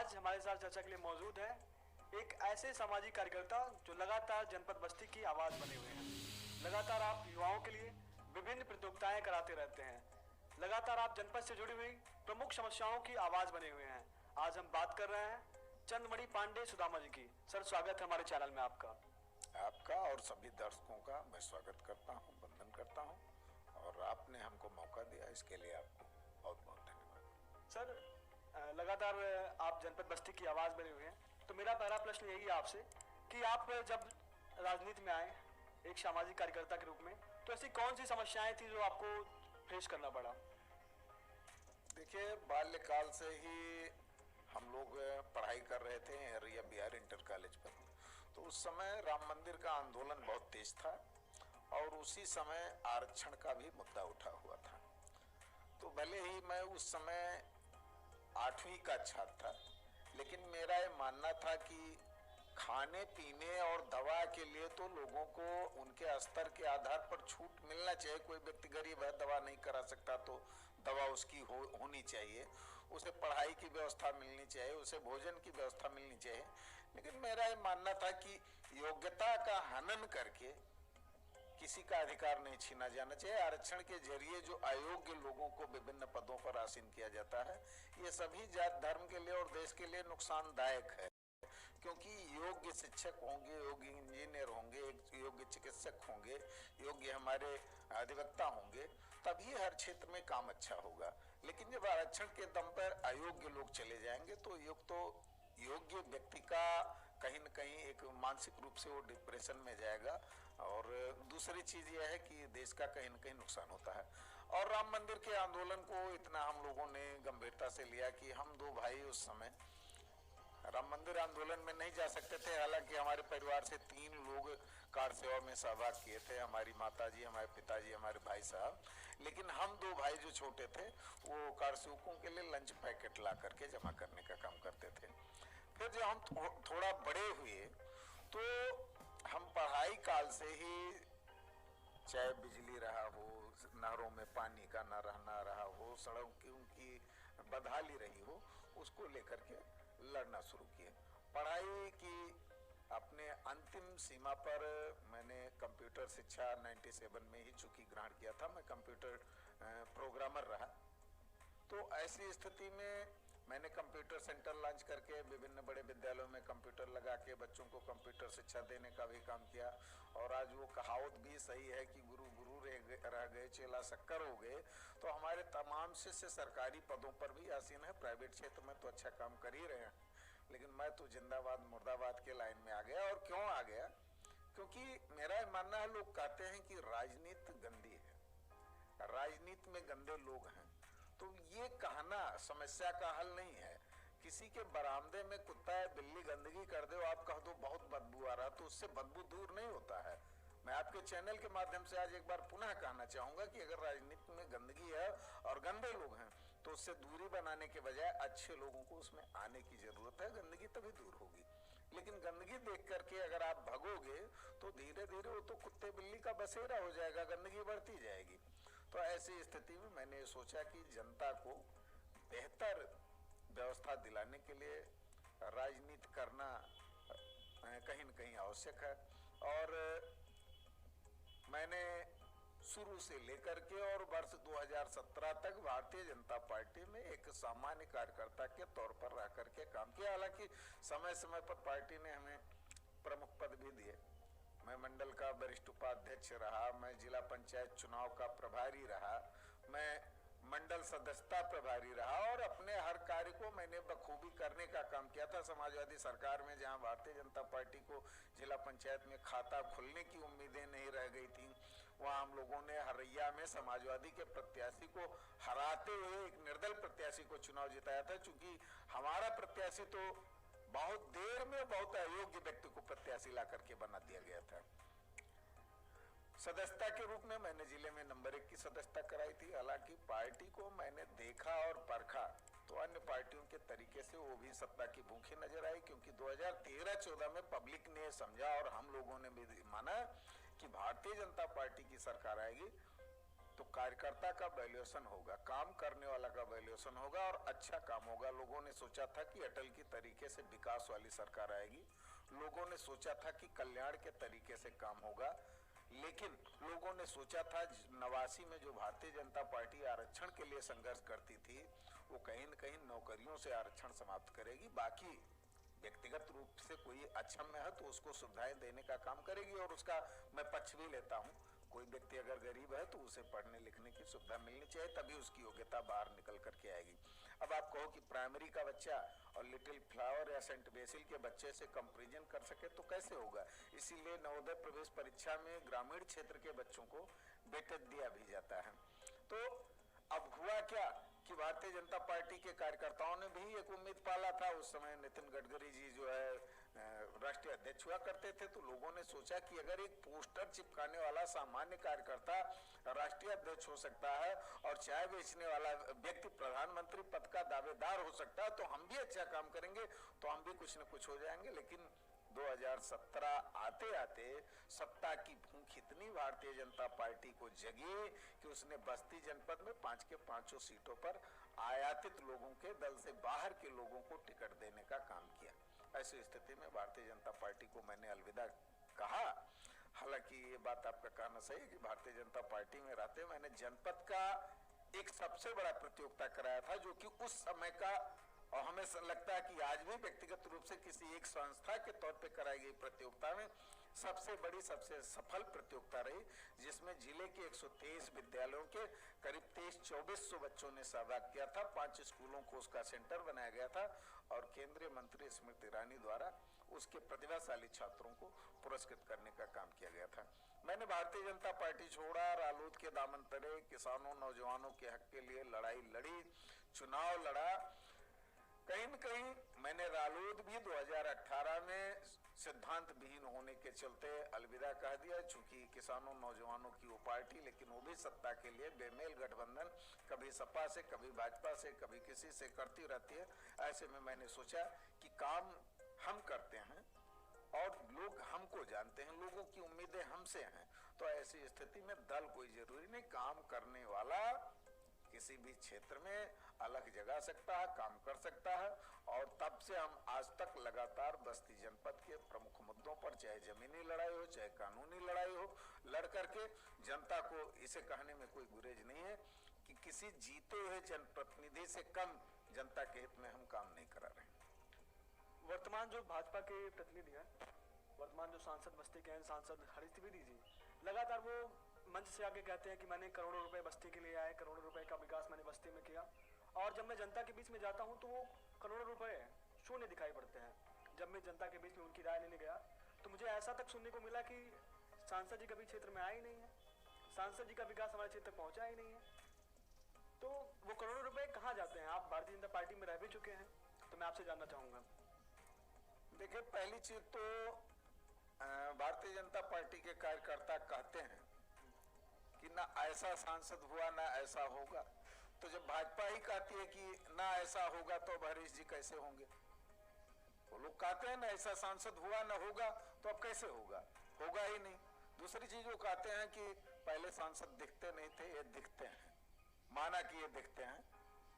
आज हमारे साथ चर्चा के लिए मौजूद है एक ऐसे सामाजिक कार्यकर्ता जो लगातार जनपद बस्ती की आवाज़ बने हुए हैं। लगातार आप युवाओं के लिए विभिन्न प्रतियोगिताएं कराते रहते हैं। लगातार आप जनपद से जुड़ी हुई प्रमुख समस्याओं की आवाज़ बने हुए हैं। आज हम बात कर रहे हैं चंद्रमणि पांडे सुदामा जी की। सर, स्वागत है हमारे चैनल में आपका। आपका और सभी दर्शकों का मैं स्वागत करता हूं, वंदन करता हूं और आपने हमको मौका दिया, इसके लिए आपको बहुत बहुत धन्यवाद। सर, लगातार आप जनपद बस्ती की आवाज़ बने हुए हैं, तो मेरा पहला प्रश्न यही है आपसे कि आप जब राजनीति में आए एक सामाजिक कार्यकर्ता के रूप में, तो ऐसी कौन सी समस्याएं थी जो आपको फेस करना पड़ा? देखिए, बाल्यकाल से ही हम लोग पढ़ाई कर रहे थे एरिया बिहार इंटर कॉलेज पर। तो उस समय राम मंदिर का आंदोलन बहुत तेज था और उसी समय आरक्षण का भी मुद्दा उठा हुआ था। तो भले ही मैं उस समय 8वीं का छात्र था, लेकिन मेरा ये मानना था कि खाने पीने और दवा के लिए तो लोगों को उनके स्तर के आधार पर छूट मिलना चाहिए। कोई व्यक्ति गरीब है, दवा नहीं करा सकता, तो दवा उसकी होनी चाहिए। उसे पढ़ाई की व्यवस्था मिलनी चाहिए, उसे भोजन की व्यवस्था मिलनी चाहिए। लेकिन मेरा ये मानना था कि योग्यता का हनन करके किसी का अधिकार नहीं छीना जाना चाहिए। आरक्षण के जरिए जो अयोग्य लोगों को विभिन्न पदों पर आसीन किया जाता है, ये सभी जात धर्म के लिए और देश के लिए नुकसानदायक है। क्योंकि योग्य शिक्षक होंगे, योग्य इंजीनियर होंगे, योग्य चिकित्सक होंगे, योग्य हमारे अधिवक्ता होंगे, तभी हर क्षेत्र में काम अच्छा होगा। लेकिन जब आरक्षण के दम पर अयोग्य लोग चले जाएंगे तो योग्य व्यक्ति का कहीं न कहीं एक मानसिक रूप से वो डिप्रेशन में जाएगा। और दूसरी चीज यह है कि देश का कहीं न कहीं नुकसान होता है। और राम मंदिर के आंदोलन को इतना हम लोगों ने गंभीरता से लिया कि हम दो भाई उस समय राम मंदिर आंदोलन में नहीं जा सकते थे। हालांकि हमारे परिवार से 3 लोग कार सेवा में सहभाग किए थे, हमारी माताजी, हमारे पिताजी, हमारे भाई साहब। लेकिन हम 2 भाई जो छोटे थे वो कार सेवकों के लिए लंच पैकेट ला करके जमा करने का काम करते थे। फिर जब हम थोड़ा बड़े हुए तो हम पढ़ाई काल से ही, चाहे बिजली रहा हो, नहरों में पानी का न रहना रहा हो, सड़कों की बदहाली रही हो, उसको लेकर के लड़ना शुरू किए। पढ़ाई की अपने अंतिम सीमा पर मैंने कंप्यूटर शिक्षा 97 में ही चूंकि ग्रहण किया था। मैं कंप्यूटर प्रोग्रामर रहा। तो ऐसी स्थिति में मैंने कंप्यूटर सेंटर लॉन्च करके विभिन्न बड़े विद्यालयों में कंप्यूटर लगा के बच्चों को कंप्यूटर शिक्षा देने का भी काम किया। और आज वो कहावत भी सही है कि गुरु गुरु रह गए चेला शक्कर हो गए। तो हमारे तमाम शिष्य सरकारी पदों पर भी आसीन है, प्राइवेट क्षेत्र में तो अच्छा काम कर ही रहे हैं। लेकिन मैं तो जिंदाबाद मुर्दाबाद के लाइन में आ गया। और क्यों आ गया? क्योंकि मेरा मानना है, लोग कहते हैं कि राजनीति गंदी है, राजनीति में गंदे लोग हैं। तो ये कहना समस्या का हल नहीं है। किसी के बरामदे में कुत्ता या बिल्ली गंदगी कर दे, आप कह दो बहुत बदबू आ रहा, तो उससे बदबू दूर नहीं होता है। मैं आपके चैनल के माध्यम से आज एक बार पुनः कहना चाहूंगा कि अगर राजनीति में गंदगी है और गंदे लोग हैं तो उससे दूरी बनाने के बजाय अच्छे लोगों को उसमें आने की जरूरत है। गंदगी तभी दूर होगी। लेकिन गंदगी देख करके अगर आप भगोगे तो धीरे धीरे वो तो कुत्ते बिल्ली का बसेरा हो जाएगा, गंदगी बढ़ती जाएगी। तो ऐसी स्थिति में मैंने सोचा कि जनता को बेहतर व्यवस्था दिलाने के लिए राजनीति करना कहीं न कहीं आवश्यक है। और मैंने शुरू से लेकर के और वर्ष 2017 तक भारतीय जनता पार्टी में एक सामान्य कार्यकर्ता के तौर पर रह करके काम किया। हालांकि समय समय पर पार्टी ने हमें प्रमुख पद भी दिए। मैं मंडल का वरिष्ठ उपाध्यक्ष रहा, मैं जिला पंचायत चुनाव का प्रभारी रहा, मैं मंडल सदस्यता प्रभारी रहा और अपने हर कार्य को मैंने बखूबी करने का काम किया था। समाजवादी सरकार में जहां भारतीय जनता पार्टी को जिला पंचायत में खाता खुलने की उम्मीदें नहीं रह गई थी, वहां हम लोगों ने हरैया में समाजवादी के प्रत्याशी को हराते हुए एक निर्दल प्रत्याशी को चुनाव जिताया था। चूंकि हमारा प्रत्याशी तो बहुत देर में बहुत अयोग्य व्यक्ति को प्रत्याशी ला करके बना दिया गया था। सदस्यता के रूप में मैंने जिले में नंबर 1 की सदस्यता कराई थी। हालांकि पार्टी को मैंने देखा और परखा तो अन्य पार्टियों के तरीके से वो भी सत्ता की भूखी नजर आई। क्योंकि 2013-14 में पब्लिक ने समझा और हम लोगों ने भी माना कि भारतीय जनता पार्टी की सरकार आएगी तो कार्यकर्ता का वैल्यूएशन होगा, काम करने वाला का वैल्यूएशन होगा और अच्छा काम होगा। लोगों ने सोचा था कि अटल की तरीके से विकास वाली सरकार आएगी, लोगों ने सोचा था कि कल्याण के तरीके से काम होगा, लेकिन लोगों ने सोचा था 89 में जो भारतीय जनता पार्टी आरक्षण के लिए संघर्ष करती थी वो कहीं न कहीं नौकरियों से आरक्षण समाप्त करेगी, बाकी व्यक्तिगत रूप से कोई अक्षम है तो उसको सुविधाएं देने का काम करेगी। और उसका मैं पक्ष भी लेता हूँ, कोई व्यक्ति अगर गरीब है तो उसे पढ़ने लिखने की सुविधा मिलनी चाहिए, तभी उसकी योग्यता बाहर निकल करके आएगी। अब आप कहो कि प्राइमरी का बच्चा और लिटिल फ्लावर या सेंट बेसिल के बच्चे से कंपैरिजन कर सके तो कैसे होगा। इसीलिए नवोदय प्रवेश परीक्षा में ग्रामीण क्षेत्र के बच्चों को वेटेज दिया भी जाता है। तो अब हुआ क्या कि भारतीय जनता पार्टी के कार्यकर्ताओं ने भी एक उम्मीद पाला था। उस समय नितिन गडकरी जी जो है राष्ट्रीय अध्यक्ष हुआ करते थे, तो लोगों ने सोचा कि अगर एक पोस्टर चिपकाने वाला सामान्य कार्यकर्ता राष्ट्रीय अध्यक्ष हो सकता है और चाय बेचने वाला व्यक्ति प्रधानमंत्री पद का दावेदार हो सकता है तो हम भी अच्छा काम करेंगे, तो हम भी कुछ न कुछ हो जाएंगे। लेकिन 2017 आते आते सत्ता की भूख इतनी भारतीय जनता पार्टी को जगी कि उसने बस्ती जनपद में 5 के 5 सीटों पर आयातित लोगों के दल से बाहर के लोगों को टिकट देने का काम किया। ऐसी स्थिति में भारतीय जनता पार्टी को मैंने अलविदा कहा। हालांकि ये बात आपका कहना सही है कि भारतीय जनता पार्टी में रहते मैंने जनपद का एक सबसे बड़ा प्रतियोगिता कराया था, जो कि उस समय का और हमें लगता है कि आज भी व्यक्तिगत रूप से किसी एक संस्था के तौर पे कराई गई प्रतियोगिता में सबसे बड़ी सबसे सफल प्रतियोगिता रही, जिसमें जिले के 123 विद्यालयों के करीब 2300-2400 बच्चों ने सहभाग किया था। 5 स्कूलों को उसका सेंटर बनाया गया था और केंद्रीय मंत्री स्मृति ईरानी द्वारा उसके प्रतिभाशाली छात्रों को पुरस्कृत करने का काम किया गया था। मैंने भारतीय जनता पार्टी छोड़ा, रालोद के दामन तले किसानों नौजवानों के हक के लिए लड़ाई लड़ी, चुनाव लड़ा। कहीं न कहीं मैंने रालोद भी 2018 में सिद्धांत विहीन होने के चलते अलविदा कह दिया, चूंकि किसानों नौजवानों की वो पार्टी, लेकिन वो भी सत्ता के लिए बेमेल गठबंधन कभी सपा से कभी भाजपा से कभी किसी से करती रहती है। ऐसे में मैंने सोचा कि काम हम करते हैं और लोग हमको जानते हैं, लोगों की उम्मीदें हमसे हैं, तो ऐसी स्थिति में दल कोई जरूरी नहीं, काम करने वाला किसी भी क्षेत्र में अलग जगा सकता है, काम कर सकता है। और तब से हम आज तक लगातार बस्ती जनपद के प्रमुख मुद्दों पर, चाहे जमीनी लड़ाई हो चाहे कानूनी लड़ाई हो, लड़ करके जनता को इसे कहने में कोई गुरेज नहीं है कि किसी जीते हुए जनप्रतिनिधि से कम जनता के हित में हम काम नहीं करा रहे। वर्तमान जो भाजपा के प्रतिनिधि हैं, वर्तमान जो सांसद बस्ती के हैं, सांसद हरीश द्विवेदी जी, लगातार वो मंच से आके कहते हैं कि मैंने करोड़ों रुपए बस्ती के लिए आए, करोड़ों रुपए का विकास मैंने बस्ती में किया। और जब मैं जनता के बीच में जाता हूं तो वो करोड़ों रुपए शून्य दिखाई पड़ते हैं। जब मैं जनता के बीच में उनकी राय लेने गया तो मुझे ऐसा तक सुनने को मिला कि सांसद जी कभी क्षेत्र में आए ही नहीं है, सांसद जी का विकास हमारे क्षेत्र तक पहुंचा ही नहीं है। तो वो करोड़ों रुपए कहाँ जाते हैं? आप भारतीय जनता पार्टी में रह भी चुके हैं, तो मैं आपसे जानना चाहूंगा। देखिए, पहली चीज तो भारतीय जनता पार्टी के कार्यकर्ता कहते हैं कि ना ऐसा सांसद हुआ ना ऐसा होगा, तो जब भाजपा ही कहती है कि ना ऐसा होगा तो हरीश जी कैसे होंगे? वो लोग कहते हैं ना ऐसा सांसद हुआ ना होगा, तो अब कैसे होगा? होगा ही नहीं। दूसरी चीज वो कहते हैं कि पहले सांसद दिखते नहीं थे, ये दिखते हैं। माना कि ये दिखते हैं,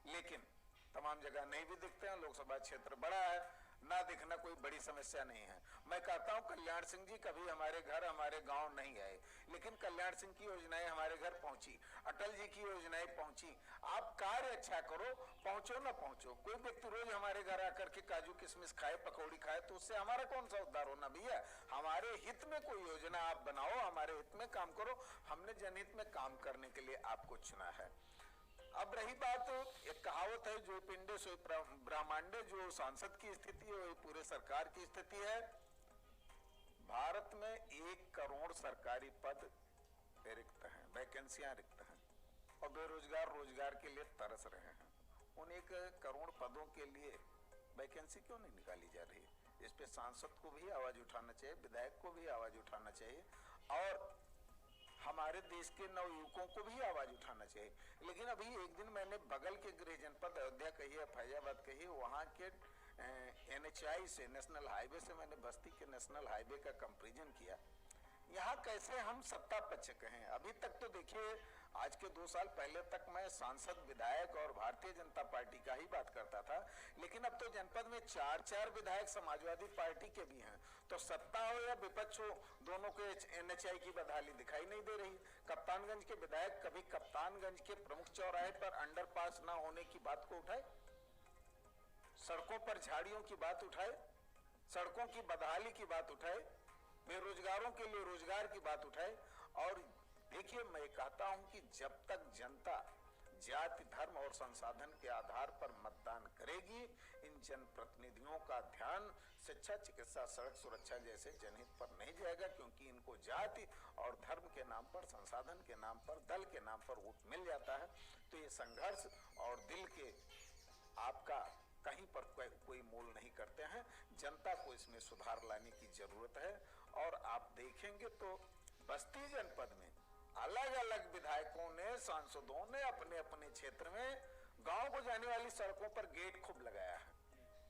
लेकिन तमाम जगह नहीं भी दिखते हैं। लोकसभा क्षेत्र बड़ा है, ना दिखना कोई बड़ी समस्या नहीं है। मैं कहता हूं कल्याण सिंह जी कभी हमारे घर हमारे गांव नहीं आए, लेकिन कल्याण सिंह की योजनाएं हमारे घर पहुंची, अटल जी की योजनाएं पहुंची। आप कार्य अच्छा करो, पहुंचो ना पहुंचो। कोई व्यक्ति रोज हमारे घर आकर के काजू किशमिश खाए, पकौड़ी खाए, तो उससे हमारा कौन सा उद्धार होना? भैया, हमारे हित में कोई योजना आप बनाओ, हमारे हित में काम करो। हमने जनहित में काम करने के लिए आपको चुना है। अब रही बात, एक कहावत है, जो पिंडे सो ब्रह्मांडे, जो सांसद की स्थिति है वही पूरे सरकार की स्थिति है। भारत में 1 करोड़ सरकारी पद रिक्त हैं, वैकेंसियां रिक्त हैं, और बेरोजगार रोजगार के लिए तरस रहे हैं। उन 1 करोड़ पदों के लिए वैकेंसी क्यों नहीं निकाली जा रही? इस पे सांसद को भी आवाज उठाना चाहिए, विधायक को भी आवाज उठाना चाहिए, और हमारे देश के नवयुवकों को भी आवाज उठाना चाहिए। लेकिन अभी एक दिन मैंने बगल के गृह जनपद अयोध्या कहिए, फैजाबाद कहिए, वहां के NHI से, नेशनल हाईवे से मैंने बस्ती के नेशनल हाईवे का कंपैरिजन किया। यहाँ कैसे हम सत्ता पक्ष कहें? अभी तक तो देखिए, आज के 2 साल पहले तक मैं सांसद, विधायक और भारतीय जनता पार्टी का ही बात करता था, लेकिन अब तो जनपद में 4-4 विधायक समाजवादी पार्टी के भी हैं। तो सत्ता हो या विपक्ष हो, दोनों के NHI की बदहाली दिखाई नहीं दे रही। कप्तानगंज के विधायक कभी कप्तानगंज के प्रमुख चौराहे पर अंडरपास न होने की बात को उठाए, सड़कों पर झाड़ियों की बात उठाए, सड़कों की बदहाली की बात उठाए, बेरोजगारों के लिए रोजगार की बात उठाए। और देखिए, मैं कहता हूं कि जब तक जनता जाति, धर्म और संसाधन के आधार पर मतदान करेगी, इन जनप्रतिनिधियों का ध्यान शिक्षा, चिकित्सा, सड़क सुरक्षा जैसे जनहित पर नहीं जाएगा, क्योंकि इनको जाति और धर्म के नाम पर, संसाधन के नाम पर, दल के नाम पर वोट मिल जाता है। तो ये संघर्ष और दिल के आपका कहीं पर कोई मोल नहीं करते हैं। जनता को इसमें सुधार लाने की जरूरत है। और आप देखेंगे तो बस्ती जनपद में अलग अलग विधायकों ने, सांसदों ने अपने अपने क्षेत्र में गांव को जाने वाली सड़कों पर गेट खूब लगाया है,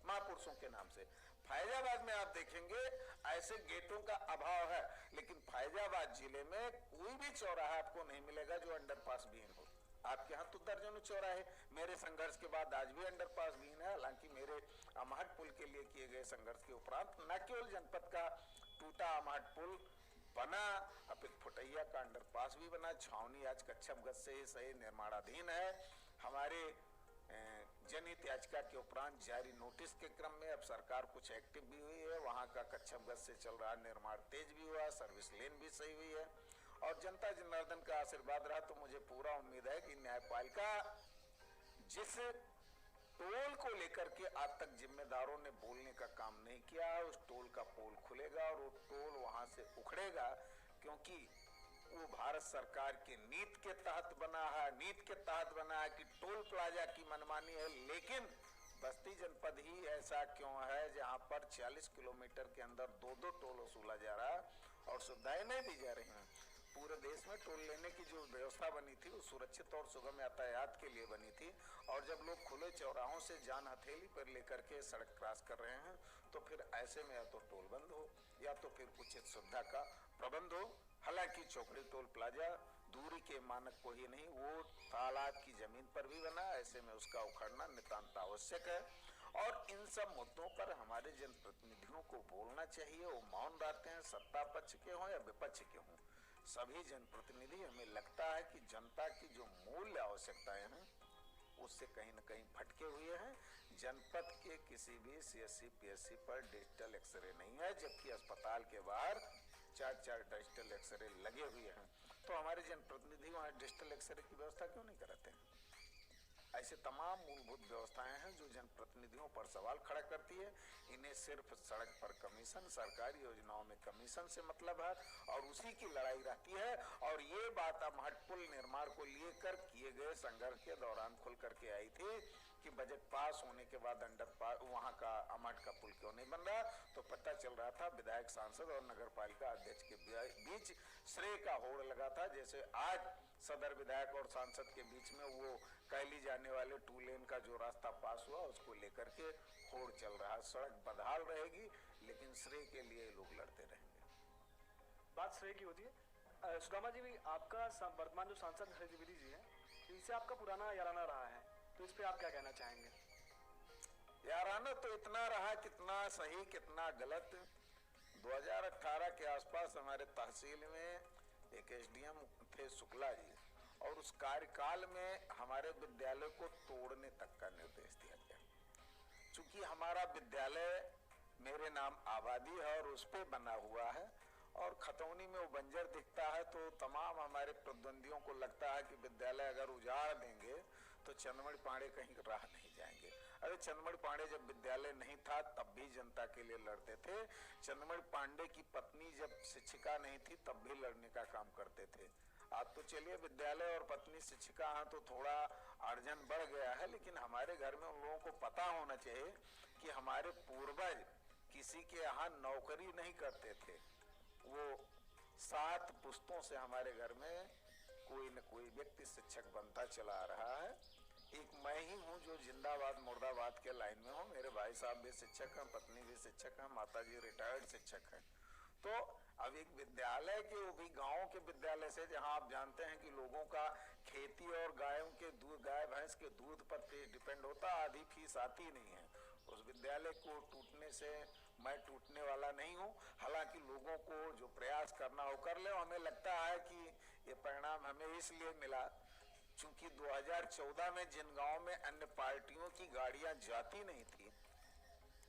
महापुरुषों के नाम से। फैजाबाद में आप देखेंगे ऐसे गेटों का अभाव है, लेकिन फैजाबाद जिले में कोई भी चौराहा आपको नहीं मिलेगा जो अंडरपास विहीन हो। आपके यहाँ तो दर्जनों चौराहे मेरे संघर्ष के बाद आज भी अंडरपास विहीन है। हालांकि मेरे अमहट पुल के लिए किए गए संघर्ष के उपरांत न केवल जनपद का टूटा अमहट पुल बना, अब एक फुटैया का अंडरपास भी बना। छावनी आज कच्छपगढ़ से सही निर्माणाधीन है। हमारे जनहित याचिका के उपरांत जारी नोटिस के क्रम में अब सरकार कुछ एक्टिव भी हुई है। वहां का कच्छपगढ़ से चल रहा निर्माण तेज भी हुआ, सर्विस लेन भी सही हुई है। और जनता जनार्दन का आशीर्वाद रहा तो मुझे पूरा उम्मीद है कि न्यायपालिका जिस टोल को लेकर के आज तक जिम्मेदारों ने बोलने का काम नहीं किया, उस टोल का पोल खुलेगा और वो टोल वहां से उखड़ेगा, क्योंकि वो भारत सरकार की नीति के तहत बना है। नीति के तहत बना है कि टोल प्लाजा की मनमानी है, लेकिन बस्ती जनपद ही ऐसा क्यों है जहां पर 40 किलोमीटर के अंदर 2-2 टोल वसूला जा रहा है और सुविधाएं नहीं दी जा रही हैं। पूरे देश में टोल लेने की जो व्यवस्था बनी थी वो सुरक्षित और सुगम यातायात के लिए बनी थी। और जब लोग खुले चौराहों से जान हथेली पर लेकर के सड़क क्रॉस कर रहे हैं, तो फिर ऐसे में या तो टोल बंद हो या तो फिर कुछ सुविधा का प्रबंध हो। हालांकि चौकड़ी टोल प्लाजा दूरी के मानक को ही नहीं, वो तालाब की जमीन पर भी बना, ऐसे में उसका उखड़ना नितांत आवश्यक है। और इन सब मुद्दों पर हमारे जनप्रतिनिधियों को बोलना चाहिए। वो मौन रहते हैं, सत्ता पक्ष के हों या विपक्ष के हों, सभी जनप्रतिनिधि हमें लगता है कि जनता की जो मूल आवश्यकताएं हैं उससे कहीं न कहीं भटके हुए हैं। जनपद के किसी भी CSC PSC पर डिजिटल एक्सरे नहीं है, जबकि अस्पताल के बाहर 4-4 डिजिटल एक्सरे लगे हुए हैं। तो हमारे जनप्रतिनिधि वहाँ डिजिटल एक्सरे की व्यवस्था क्यों नहीं कराते हैं? ऐसे तमाम मूलभूत व्यवस्थाएं हैं जो जनप्रतिनिधियों पर सवाल खड़ा करती है। इन्हें सिर्फ सड़क पर कमीशन, सरकारी योजनाओं में कमीशन से मतलब है और उसी की लड़ाई रहती है। और ये बात अमहट पुल निर्माण को लेकर किए गए संघर्ष के दौरान खुल करके आई थी कि बजट पास होने के बाद वहां का अमहट का पुल क्यों नहीं बन रहा। तो पता चल रहा था विधायक, सांसद और नगर पालिका अध्यक्ष के बीच श्रेय का होड़ लगा था। जैसे आज सदर विधायक और सांसद के बीच में वो कैली जाने वाले 2 लेन का जो रास्ता पास हुआ उसको लेकर के होड़ चल रहा। सड़क बदहाल रहेगी, लेकिन श्रेय के लिए लोग लड़ते रहेंगे। बात श्रेय की होती है। सुदामा जी, भी आपका वर्तमान जो सांसद हरि द्विवेदी जी है, इनसे आपका पुराना याराना रहा है, तो इस पे आप क्या कहना चाहेंगे? याराना तो इतना रहा, कितना सही कितना गलत। 2018 के आसपास हमारे तहसील में एक SDM थे शुक्ला जी, और उस कार्यकाल में हमारे विद्यालय को तोड़ने तक का निर्देश दिया गया। चूंकि हमारा विद्यालय मेरे नाम आबादी है और उस पे बना हुआ है और खतौनी में वो बंजर दिखता है, तो तमाम हमारे प्रतिद्वंदियों को लगता है कि विद्यालय अगर उजाड़ देंगे तो चंद्रमणि पांडे कहीं राह नहीं जाएंगे। अरे चंद्रमणि पांडे जब विद्यालय नहीं था तब भी जनता के लिए लड़ते थे। चंद्रमणि पांडे की पत्नी जब शिक्षिका नहीं थी तब भी लड़ने का काम करते थे। आज तो चलिए विद्यालय और पत्नी शिक्षिका हैं तो थोड़ा अर्जन बढ़ गया है, लेकिन हमारे घर में उन लोगों को पता होना चाहिए कि हमारे पूर्वज किसी के यहाँ नौकरी नहीं करते थे। वो 7 पुश्तों से हमारे घर में कोई न कोई व्यक्ति शिक्षक बनता चला आ रहा है। एक मैं ही हूँ जो जिंदाबाद मुर्दाबाद के लाइन में हूँ। मेरे भाई साहब भी शिक्षक हैं, पत्नी भी शिक्षक हैं, माताजी रिटायर्ड शिक्षक हैं। तो अब एक विद्यालय के, वो भी गाँव के विद्यालय से, जहाँ आप जानते हैं कि लोगों का खेती और गायों के दूध, गाय भैंस के दूध पर डिपेंड होता, आधी फीस आती नहीं है। उस विद्यालय को टूटने से मैं टूटने वाला नहीं हूँ। हालांकि लोगों को जो प्रयास करना हो कर ले। हमें लगता है कि ये परिणाम हमें इसलिए मिला चूंकि 2014 में जिन गाँव में अन्य पार्टियों की गाड़ियां जाती नहीं थी,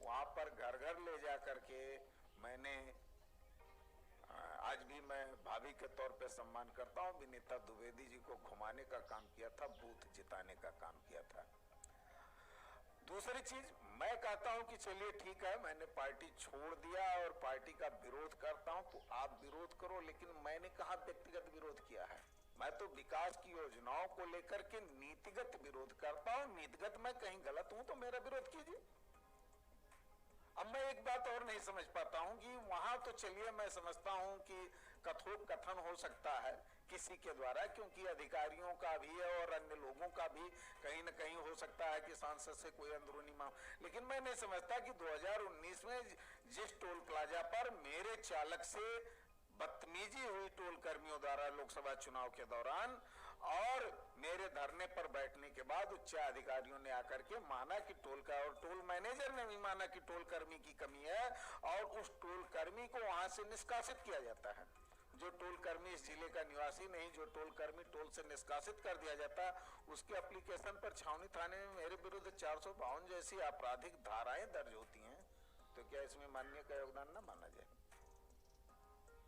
वहां पर घर घर ले जा करके मैंने, आज भी मैं भाभी के तौर पे सम्मान करता हूँ, विनीता द्विवेदी जी को घुमाने का काम किया था, बूथ जिताने का काम किया था। दूसरी चीज, मैं कहता हूं कि चलिए ठीक है, मैंने पार्टी छोड़ दिया और पार्टी का विरोध करता हूं, तो आप विरोध करो, लेकिन मैंने कहा व्यक्तिगत विरोध किया है। मैं तो विकास की योजनाओं को लेकर के नीतिगत विरोध करता हूं। नीतिगत मैं कहीं गलत हूं तो मेरा विरोध कीजिए। अब मैं एक बात और नहीं समझ पाता हूं कि वहां तो चलिए मैं समझता हूं कि कथोपकथन हो सकता है किसी के द्वारा, क्योंकि अधिकारियों का भी है और अन्य लोगों का भी कहीं न कहीं हो सकता है कि सांसद से कोई अंदरूनी मामला। लेकिन मैं नहीं समझता कि 2019 में जिस टोल प्लाजा पर मेरे चालक से बदतमीजी हुई टोल कर्मियों द्वारा लोकसभा चुनाव के दौरान, और मेरे धरने पर बैठने के बाद उच्च अधिकारियों ने आकर के माना कि टोल का, और टोल मैनेजर ने भी माना कि टोल कर्मी की कमी है, और उस टोल कर्मी को वहां से निष्कासित किया जाता है। जो टोल कर्मी इस जिले का निवासी नहीं, जो टोल कर्मी टोल से निष्कासित कर दिया जाता, उसके एप्लीकेशन पर छावनी थाने में मेरे विरुद्ध 452 जैसी आपराधिक धाराएं दर्ज होती हैं, तो क्या इसमें माननीय का योगदान न माना जाए?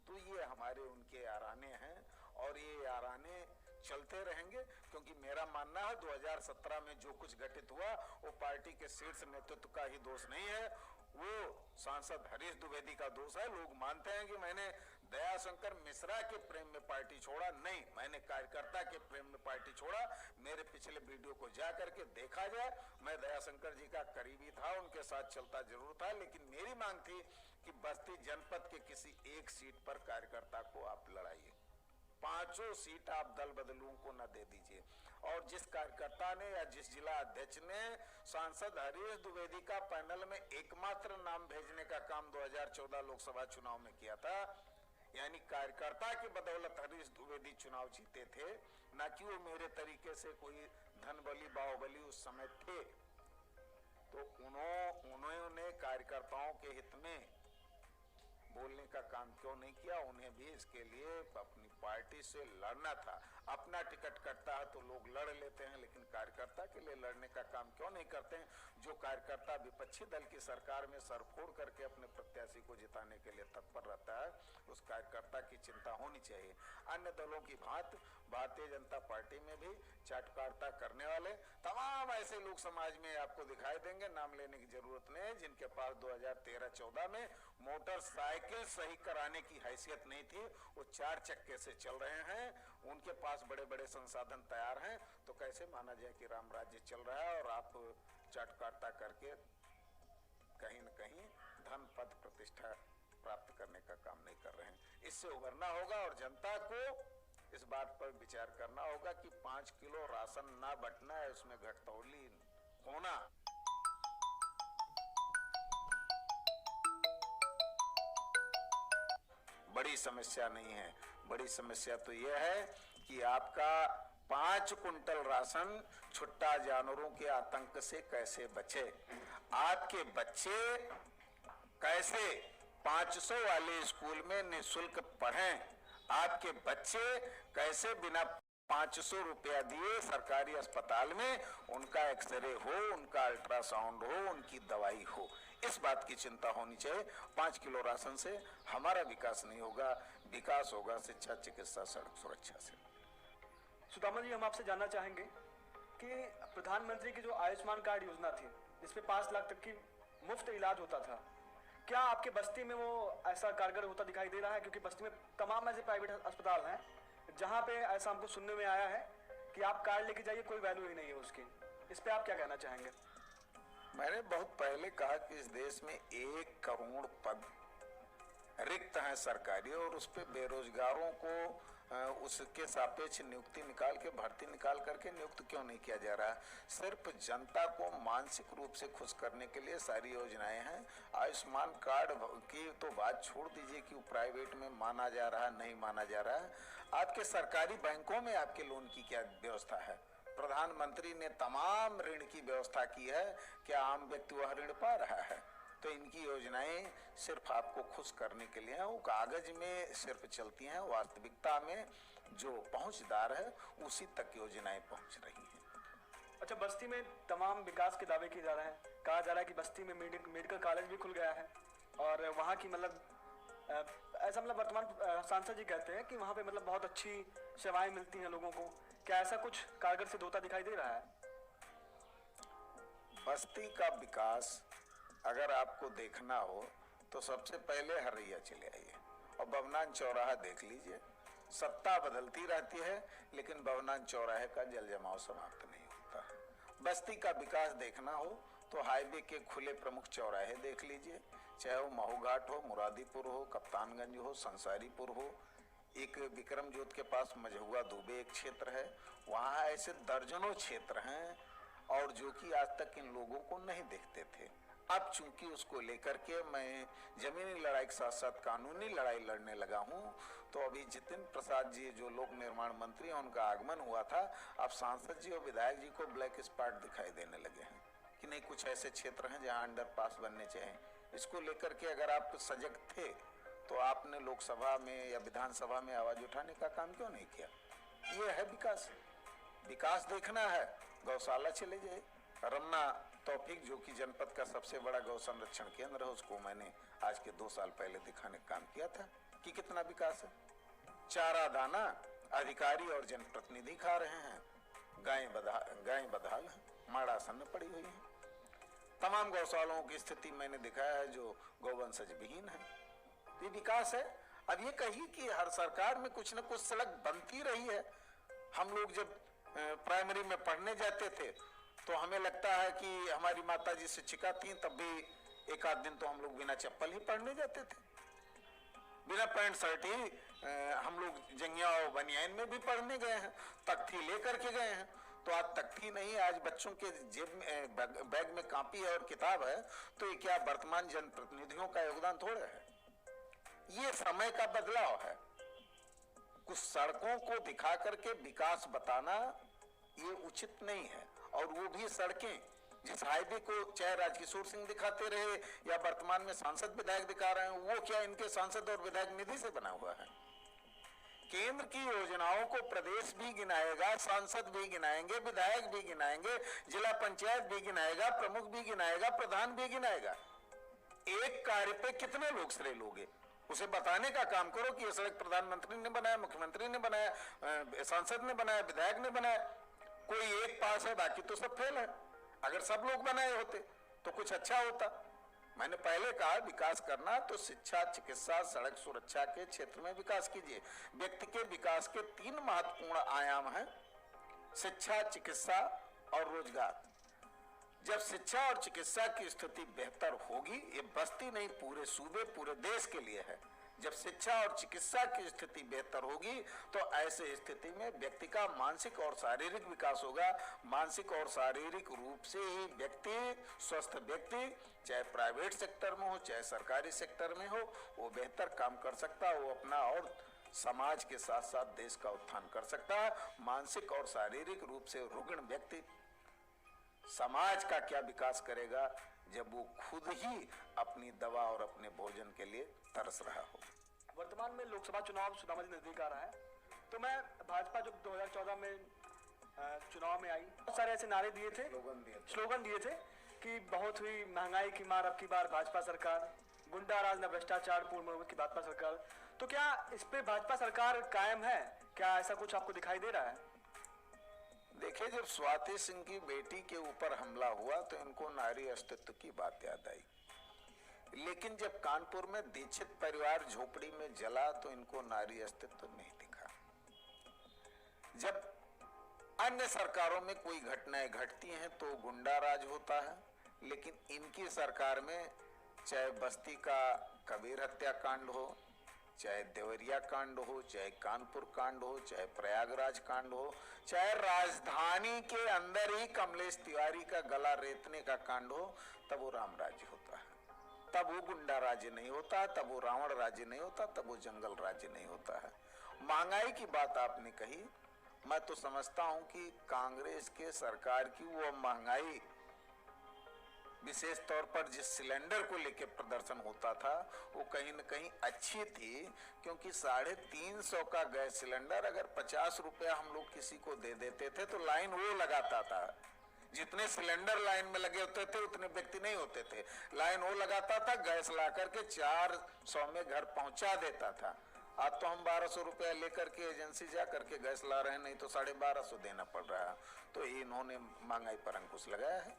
तो ये हमारे उनके याराने हैं और ये याराने चलते रहेंगे, क्योंकि मेरा मानना है 2017 में जो कुछ घटित हुआ वो पार्टी के शीर्ष नेतृत्व का ही दोष नहीं है, वो सांसद हरीश द्विवेदी का दोष है। लोग मानते हैं कि मैंने दयाशंकर मिश्रा के प्रेम में पार्टी छोड़ा, नहीं, मैंने कार्यकर्ता के प्रेम में पार्टी छोड़ा। मेरे पिछले वीडियो को जा करके देखा जाए, मैं दयाशंकर जी का करीबी था, उनके साथ चलता जरूर था, लेकिन मेरी मांग थी कि बस्ती जनपद के किसी एक सीट पर कार्यकर्ता को आप लड़ाइए, 5 सीट आप दल बदलुओं को न दे दीजिए। और जिस कार्यकर्ता ने या जिस जिला अध्यक्ष ने सांसद हरीश द्विवेदी का पैनल में एकमात्र नाम भेजने का काम 2014 लोकसभा चुनाव में किया था, यानी कार्यकर्ता की बदौलत हरीश द्विवेदी चुनाव जीते थे, न कि वो मेरे तरीके से कोई धनबली बाहुबली उस समय थे। तो उन्होंने कार्यकर्ताओं के हित में बोलने का काम क्यों नहीं किया? उन्हें भी इसके लिए अपनी पार्टी से लड़ना था। अपना टिकट कटता है तो लोग लड़ लेते हैं, लेकिन कार्यकर्ता के लिए लड़ने का काम क्यों नहीं करते हैं? जो कार्यकर्ता विपक्षी दल की सरकार में सर फोड़ करके अपने प्रत्याशी को जिताने के लिए तत्पर रहता है, उस कार्यकर्ता की चिंता होनी चाहिए। अन्य दलों की भांति भारतीय जनता पार्टी में भी चाटुकारिता करने वाले तमाम ऐसे लोग समाज में आपको दिखाई देंगे, नाम लेने की जरूरत नहीं है, जिनके पास 2013-14 में मोटरसाइकिल सही कराने की हैसियत नहीं थी, वो 4 चक्के से चल रहे हैं, उनके पास बड़े बड़े संसाधन तैयार हैं, तो कैसे माना जाए कि राम राज्य चल रहा है और आप चाटुकारिता करके कहीं न कहीं धन पद प्रतिष्ठा प्राप्त करने का काम नहीं कर रहे हैं। इससे उभरना होगा और जनता को इस बात पर विचार करना होगा कि 5 किलो राशन ना बंटना है, उसमें घटतौली होना। बड़ी समस्या नहीं है, बड़ी समस्या तो यह है कि आपका 5 कुंटल राशन छुट्टा जानवरों के आतंक से कैसे बचे, आपके बच्चे कैसे 500 वाले स्कूल में निःशुल्क पढ़ें, आपके बच्चे कैसे बिना 500 रुपया दिए सरकारी अस्पताल में उनका एक्सरे हो, उनका अल्ट्रासाउंड हो, उनकी दवाई हो। इस बात की चिंता होनी चाहिए। 5 किलो राशन से हमारा विकास नहीं होगा, विकास होगा शिक्षा, चिकित्सा, सड़क सुरक्षा से। सुदामा जी, हम आपसे जानना चाहेंगे कि प्रधानमंत्री की जो आयुष्मान कार्ड योजना थी, जिसमें 5 लाख तक की मुफ्त इलाज होता था, क्या आपके बस्ती में वो ऐसा कारगर होता दिखाई दे रहा है? क्योंकि बस्ती में तमाम ऐसे प्राइवेट अस्पताल हैं जहां पे ऐसा हमको सुनने में आया है कि आप कार्ड लेके जाइए, कोई वैल्यू ही नहीं है उसकी। इस पे आप क्या कहना चाहेंगे? मैंने बहुत पहले कहा कि इस देश में 1 करोड़ पद रिक्त हैं सरकारी, और उस पे बेरोजगारों को उसके सापेक्ष नियुक्ति निकाल के, भर्ती निकाल करके नियुक्त क्यों नहीं किया जा रहा? सिर्फ जनता को मानसिक रूप से खुश करने के लिए सारी योजनाएं हैं। आयुष्मान कार्ड की तो बात छोड़ दीजिए कि वो प्राइवेट में माना जा रहा है, नहीं माना जा रहा है। आपके सरकारी बैंकों में आपके लोन की क्या व्यवस्था है? प्रधानमंत्री ने तमाम ऋण की व्यवस्था की है, क्या आम व्यक्ति वह ऋण पा रहा है? तो इनकी योजनाएं सिर्फ आपको खुश करने के लिए हैं, वो कागज में सिर्फ चलती हैं, वास्तविकता में जो पहुंचदार है उसी तक योजनाएं पहुंच रही हैं। अच्छा, बस्ती में तमाम विकास के दावे किए जा रहे हैं। कहा जा रहा है कि बस्ती में मेडिकल कॉलेज भी खुल गया है और वहाँ की ऐसा वर्तमान सांसद जी कहते हैं कि वहाँ पे बहुत अच्छी सेवाएं मिलती हैं लोगों को। क्या ऐसा कुछ कारगर सिद्ध होता दिखाई दे रहा है? बस्ती का विकास अगर आपको देखना हो तो सबसे पहले हरैया चले आइए और भवनान चौराहा देख लीजिए। सत्ता बदलती रहती है लेकिन भवनान चौराहे का जल जमाव समाप्त नहीं होता। बस्ती का विकास देखना हो तो हाईवे के खुले प्रमुख चौराहे देख लीजिए, चाहे वो महू घाट हो, मुरादीपुर हो, कप्तानगंज हो, संसारीपुर हो। एक विक्रम जोत के पास मझुआ दुबे एक क्षेत्र है, वहाँ ऐसे दर्जनों क्षेत्र हैं और जो कि आज तक इन लोगों को नहीं देखते थे। अब चूंकि उसको लेकर के मैं जमीनी लड़ाई के साथ साथ कानूनी लड़ाई लड़ने लगा हूं, तो अभी जितेंद्र प्रसाद जी जो लोक निर्माण मंत्री हैं उनका आगमन हुआ था। अब सांसद जी और विधायक जी को ब्लैक स्पॉट दिखाई देने लगे हैं कि नहीं, कुछ ऐसे क्षेत्र हैं जहां अंडरपास बनने चाहिए। इसको लेकर के अगर आप सजग थे तो आपने लोकसभा में या विधानसभा में आवाज उठाने का काम क्यों नहीं किया? ये है विकास। विकास देखना है, गौशाला चले जाए। रमना तौफीक जो कि जनपद का सबसे बड़ा गौ संरक्षण केंद्र है, उसको मैंने आज के 2 साल पहले दिखाने का काम किया था कि कितना विकास है। चारा दाना अधिकारी और जनप्रतिनिधि खा रहे हैं, गायें बदहाल हैं, माड़ासन में पड़ी हुई हैं। तमाम गौशालाओं की स्थिति मैंने दिखाया है जो गौवंशज विहीन है। ये विकास है। अब ये कही कि हर सरकार में कुछ न कुछ सड़क बनती रही है। हम लोग जब प्राइमरी में पढ़ने जाते थे तो हमें लगता है कि हमारी माता जी शिक्षिका थी, तब भी एक आध दिन तो हम लोग बिना चप्पल ही पढ़ने जाते थे, बिना पैंट शर्ट ही हम लोग जंगिया और बनियान में भी पढ़ने गए हैं, तख्ती लेकर के गए हैं। तो आज तख्ती नहीं, आज बच्चों के जेब में बैग में कॉपी और किताब है। तो ये क्या वर्तमान जनप्रतिनिधियों का योगदान थोड़ा है? ये समय का बदलाव है। कुछ सड़कों को दिखा करके विकास बताना ये उचित नहीं है। और वो भी सड़कें जिस हाईवे को चाहे राजकिशोर सिंह दिखाते रहे या वर्तमान में सांसद विधायक दिखा रहे हैं, वो क्या इनके सांसद और विधायक निधि से बना हुआ है? केंद्र की योजनाओं को प्रदेश भी गिनाएगा, सांसद भी गिनाएंगे, विधायक भी गिनाएंगे, जिला पंचायत भी गिनाएगा, प्रमुख भी गिनाएगा, प्रधान भी गिनाएगा। एक कार्य पे कितने लोग श्रेय लोगे? उसे बताने का काम करो कि ये सड़क प्रधानमंत्री ने बनाया, मुख्यमंत्री ने बनाया, सांसद ने बनाया, विधायक ने बनाया। कोई एक पास है, बाकी तो सब फेल है। अगर सब लोग बनाए होते तो कुछ अच्छा होता। मैंने पहले कहा विकास करना तो शिक्षा, चिकित्सा, सड़क सुरक्षा के क्षेत्र में विकास कीजिए। व्यक्ति के विकास के 3 महत्वपूर्ण आयाम हैं, शिक्षा, चिकित्सा और रोजगार। जब शिक्षा और चिकित्सा की स्थिति बेहतर होगी, ये बस्ती नहीं पूरे सूबे, पूरे देश के लिए है। जब शिक्षा और चिकित्सा की स्थिति बेहतर होगी तो ऐसे स्थिति में व्यक्ति का मानसिक और शारीरिक विकास होगा। मानसिक और शारीरिक रूप से ही व्यक्ति, स्वस्थ व्यक्ति, चाहे प्राइवेट सेक्टर में हो चाहे सरकारी सेक्टर में हो, वो बेहतर काम कर सकता है। वो अपना और समाज के साथ साथ देश का उत्थान कर सकता है। मानसिक और शारीरिक रूप से रुग्ण व्यक्ति समाज का क्या विकास करेगा जब वो खुद ही अपनी दवा और अपने भोजन के लिए तरस रहा हो। वर्तमान में लोकसभा चुनाव सुदामा जी नजदीक आ रहा है, तो मैं भाजपा जब 2014 में चुनाव में आई, बहुत सारे ऐसे नारे दिए थे, स्लोगन दिए थे कि बहुत हुई महंगाई की मार, अब की बार भाजपा सरकार, गुंडा राज न भ्रष्टाचार, पूर्ण बहुमत की भाजपा सरकार। तो क्या इस पे भाजपा सरकार कायम है? क्या ऐसा कुछ आपको दिखाई दे रहा है? देखिए, जब स्वाति सिंह की बेटी के ऊपर हमला हुआ तो इनको नारी अस्तित्व की बात याद आई, लेकिन जब कानपुर में दीक्षित परिवार झोपड़ी में जला तो इनको नारी अस्तित्व नहीं दिखा। जब अन्य सरकारों में कोई घटनाएं घटती हैं तो गुंडा राज होता है, लेकिन इनकी सरकार में चाहे बस्ती का कबीर हत्याकांड हो, चाहे देवरिया कांड हो, चाहे कानपुर कांड हो, चाहे प्रयागराज कांड हो, चाहे राजधानी के अंदर ही कमलेश तिवारी का गला रेतने का कांड हो, तब वो राम राज्य होता है, तब वो गुंडा राज्य नहीं होता, तब वो रावण राज्य नहीं होता, तब वो जंगल राज्य नहीं होता है। महंगाई की बात आपने कही, मैं तो समझता हूं कि कांग्रेस के सरकार की वो महंगाई, विशेष तौर पर जिस सिलेंडर को लेकर प्रदर्शन होता था, वो कहीं न कहीं अच्छी थी, क्योंकि 350 का गैस सिलेंडर अगर 50 रुपया हम लोग किसी को दे देते थे तो लाइन वो लगाता था। जितने सिलेंडर लाइन में लगे होते थे उतने व्यक्ति नहीं होते थे, लाइन वो लगाता था, गैस ला करके 400 में घर पहुंचा देता था। आज तो हम 1200 रुपया लेकर के एजेंसी जा करके गैस ला रहे हैं, नहीं तो 1250 देना पड़ रहा है। तो इन्होंने महंगाई पर अंकुश लगाया है।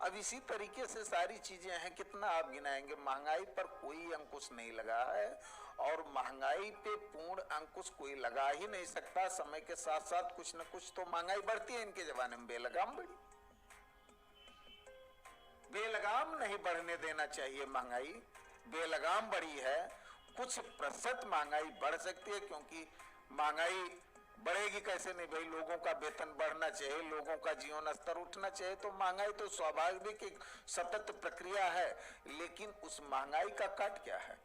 अब इसी तरीके से सारी चीजें हैं, कितना आप गिनाएंगे, महंगाई पर कोई अंकुश नहीं लगा है, और महंगाई पे पूर्ण अंकुश कोई लगा ही नहीं सकता। समय के साथ साथ कुछ न कुछ तो महंगाई बढ़ती है, इनके जमाने में बेलगाम बढ़ी, बेलगाम नहीं बढ़ने देना चाहिए। महंगाई बेलगाम बढ़ी है, कुछ प्रतिशत महंगाई बढ़ सकती है, क्योंकि महंगाई बढ़ेगी कैसे नहीं भाई, लोगों का वेतन बढ़ना चाहिए, लोगों का जीवन स्तर उठना चाहिए, तो महंगाई तो स्वाभाविक एक सतत प्रक्रिया है। लेकिन उस महंगाई का काट क्या है?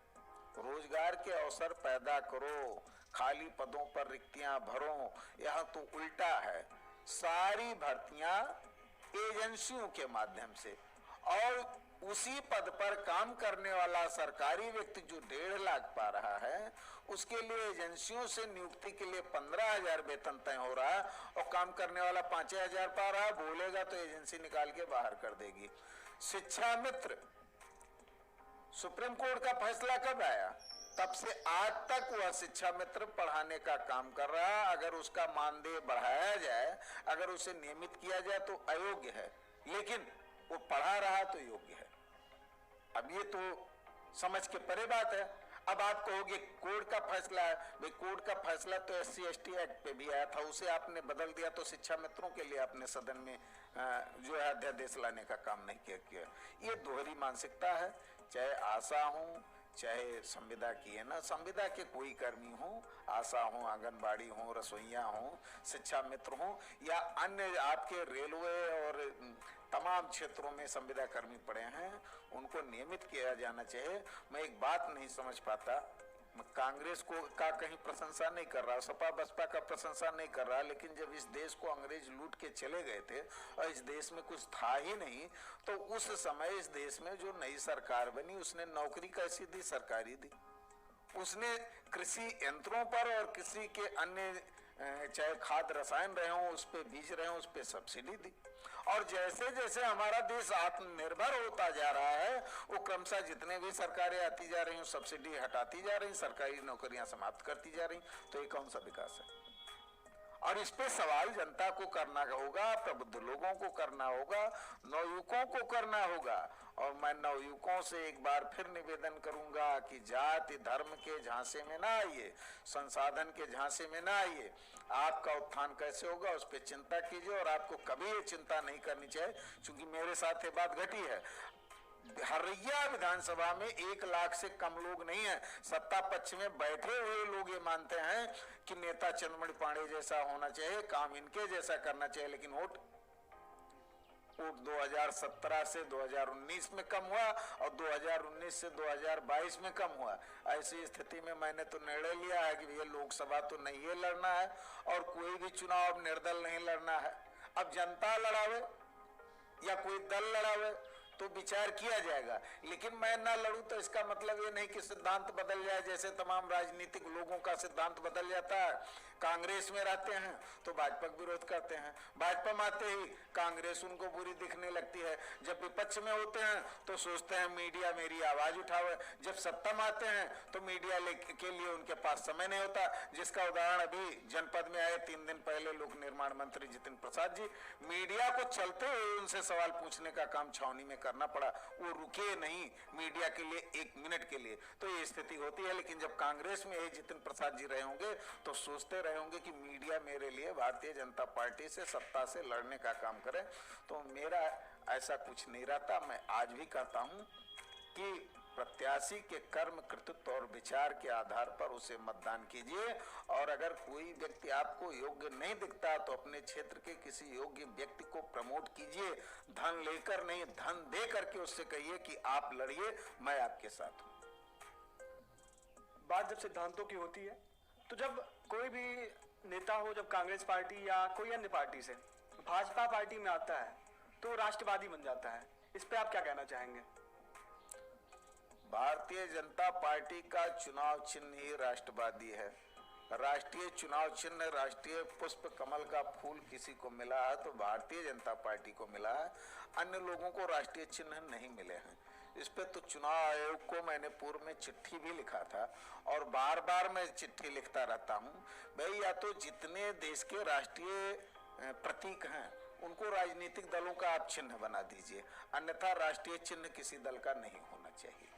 रोजगार के अवसर पैदा करो, खाली पदों पर रिक्तियां भरो। यहाँ तो उल्टा है, सारी भर्तियां एजेंसियों के माध्यम से, और उसी पद पर काम करने वाला सरकारी व्यक्ति जो 1.5 लाख पा रहा है, उसके लिए एजेंसियों से नियुक्ति के लिए 15,000 वेतन तय हो रहा है, और काम करने वाला 5,000 पा रहा है, बोलेगा तो एजेंसी निकाल के बाहर कर देगी। शिक्षा मित्र, सुप्रीम कोर्ट का फैसला कब आया? तब से आज तक वह शिक्षा मित्र पढ़ाने का काम कर रहा है। अगर उसका मानदेय बढ़ाया जाए, अगर उसे नियमित किया जाए तो अयोग्य है, लेकिन वो पढ़ा रहा तो योग्य है। अब ये तो समझ के परे बात है। अब आप कहोगे कोर्ट का फैसला है, भाई कोर्ट का फैसला तो SC/ST एक्ट पे भी आया था, उसे आपने बदल दिया, तो शिक्षा मित्रों के लिए आपने सदन में जो है अध्यादेश लाने का काम नहीं किया। ये दोहरी मानसिकता है, चाहे आशा हो, चाहे संविदा की है ना, संविदा के कोई कर्मी हो, आशा हो, आंगनबाड़ी हो, रसोइया हो, शिक्षा मित्र हो, या अन्य आपके रेलवे और तमाम क्षेत्रों में संविदा कर्मी पड़े हैं, उनको नियमित किया जाना चाहिए। मैं एक बात नहीं समझ पाता, मैं कांग्रेस को का कहीं प्रशंसा नहीं कर रहा, सपा बसपा का प्रशंसा नहीं कर रहा, लेकिन जब इस देश को अंग्रेज लूट के चले गए थे और इस देश में कुछ था ही नहीं, तो उस समय इस देश में जो नई सरकार बनी, उसने नौकरी कैसी दी? सरकारी दी। उसने कृषि यंत्रों पर और कृषि के अन्य चाहे खाद रसायन रहे हों, उस पे बीज रहे हों, उस पे सब्सिडी दी। और जैसे जैसे हमारा देश आत्मनिर्भर होता जा रहा है, वो क्रमशः जितने भी सरकारें आती जा रही हैं, सब्सिडी हटाती जा रही, सरकारी नौकरियां समाप्त करती जा रही, तो ये कौन सा विकास है? और इस पे सवाल जनता को करना होगा, प्रबुद्ध लोगों को करना होगा, नवयुवकों को करना होगा। और मैं नवयुवकों से एक बार फिर निवेदन करूंगा कि जाति धर्म के झांसे में ना आइए, संसाधन के झांसे में ना आइए। आपका उत्थान कैसे होगा उस पर चिंता कीजिए, और आपको कभी ये चिंता नहीं करनी चाहिए, क्योंकि मेरे साथ ये बात घटी है। हरिया विधानसभा में 1 लाख से कम लोग नहीं है। सत्ता पक्ष में बैठे हुए लोग ये मानते हैं कि नेता चंद्रमणि पांडे जैसा होना चाहिए, काम इनके जैसा करना चाहिए, लेकिन वोट 2017 से 2019 में कम हुआ और 2019 से 2022 में कम हुआ। ऐसी स्थिति में मैंने तो निर्णय लिया है कि भैया लोकसभा तो नहीं है लड़ना है, और कोई भी चुनाव निर्दल नहीं लड़ना है। अब जनता लड़ावे या कोई दल लड़ावे तो विचार किया जाएगा, लेकिन मैं ना लड़ूं तो इसका मतलब ये नहीं कि सिद्धांत बदल जाए, जैसे तमाम राजनीतिक लोगों का सिद्धांत बदल जाता है। कांग्रेस में रहते हैं तो भाजपा का विरोध करते हैं, भाजपा में आते ही कांग्रेस उनको बुरी दिखने लगती है। जब विपक्ष में होते हैं तो सोचते हैं मीडिया मेरी आवाज उठावे, जब सत्ता में आते हैं तो मीडिया के लिए उनके पास समय नहीं होता। जिसका उदाहरण अभी जनपद में आए 3 दिन पहले लोक निर्माण मंत्री जितिन प्रसाद जी, मीडिया को चलते हुए उनसे सवाल पूछने का काम छावनी में करना पड़ा, वो रुके नहीं मीडिया के लिए 1 मिनट के लिए। तो ये स्थिति होती है। लेकिन जब कांग्रेस में जितिन प्रसाद जी रहे होंगे तो सोचते रहे होंगे कि मीडिया मेरे लिए भारतीय जनता पार्टी से सत्ता से लड़ने का काम करे। तो मेरा ऐसा कुछ नहीं रहता। मैं आज भी कहता हूं कि प्रत्याशी के कर्म, कृतित्व और विचार के आधार पर उसे मतदान कीजिए। और अगर कोई व्यक्ति आपको योग्य नहीं दिखता तो अपने क्षेत्र के किसी योग्य व्यक्ति को प्रमोट कीजिए। धन लेकर नहीं, धन दे करके उससे कहिए कि आप लड़िए, मैं आपके साथ हूं। बात जब सिद्धांतों की होती है तो जब कोई भी नेता हो, जब कांग्रेस पार्टी या कोई अन्य पार्टी से भाजपा पार्टी में आता है तो राष्ट्रवादी बन जाता है, इस पे आप क्या कहना चाहेंगे? भारतीय जनता पार्टी का चुनाव चिन्ह ही राष्ट्रवादी है। राष्ट्रीय चुनाव चिन्ह, राष्ट्रीय पुष्प कमल का फूल किसी को मिला है तो भारतीय जनता पार्टी को मिला है, अन्य लोगों को राष्ट्रीय चिन्ह नहीं मिले हैं। इस पे तो चुनाव आयोग को मैंने पूर्व में चिट्ठी भी लिखा था और बार बार मैं चिट्ठी लिखता रहता हूं, भाई या तो जितने देश के राष्ट्रीय प्रतीक हैं उनको राजनीतिक दलों का आप चिन्ह बना दीजिए, अन्यथा राष्ट्रीय चिन्ह किसी दल का नहीं होना चाहिए।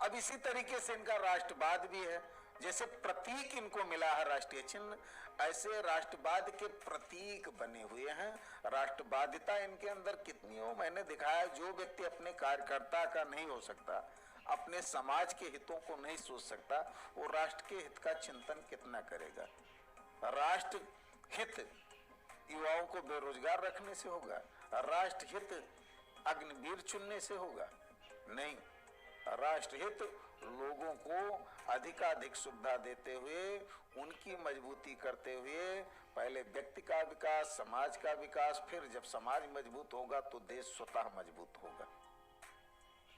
अब इसी तरीके से इनका राष्ट्रवाद भी है, जैसे प्रतीक इनको मिला है राष्ट्रीय चिन्ह, ऐसे राष्ट्रवाद के प्रतीक बने हुए हैं। राष्ट्रवादिता इनके अंदर कितनी हो मैंने दिखाया। जो व्यक्ति अपने कार्यकर्ता का नहीं हो सकता, अपने समाज के हितों को नहीं सोच सकता, वो राष्ट्र के हित का चिंतन कितना करेगा? राष्ट्र हित युवाओं को बेरोजगार रखने से होगा? राष्ट्र हित अग्निवीर चुनने से होगा? नहीं। राष्ट्रहित लोगों को अधिकाधिक सुविधा देते हुए, उनकी मजबूती करते हुए, पहले व्यक्ति का विकास, समाज का विकास, फिर जब समाज मजबूत होगा तो देश स्वतः मजबूत होगा।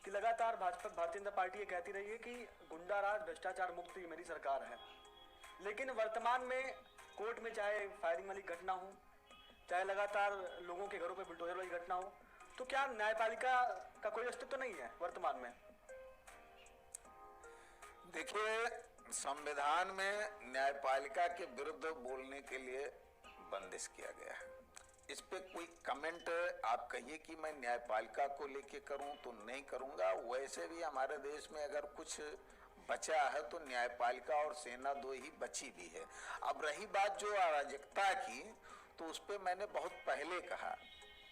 कि लगातार भारतीय जनता पार्टी ये कहती रही है कि गुंडा राज, भ्रष्टाचार मुक्त मेरी सरकार है, लेकिन वर्तमान में कोर्ट में चाहे फायरिंग वाली घटना हो, चाहे लगातार लोगों के घरों पर बुलडोजर वाली घटना हो, तो क्या न्यायपालिका का कोई अस्तित्व नहीं है वर्तमान में? देखिए, संविधान में न्यायपालिका के विरुद्ध बोलने के लिए बंदिश किया गया है। इस पे कोई कमेंट आप कहिए कि मैं न्यायपालिका को लेके करूं तो नहीं करूंगा। वैसे भी हमारे देश में अगर कुछ बचा है तो न्यायपालिका और सेना दो ही बची भी है। अब रही बात जो अराजकता की, तो उस पे मैंने बहुत पहले कहा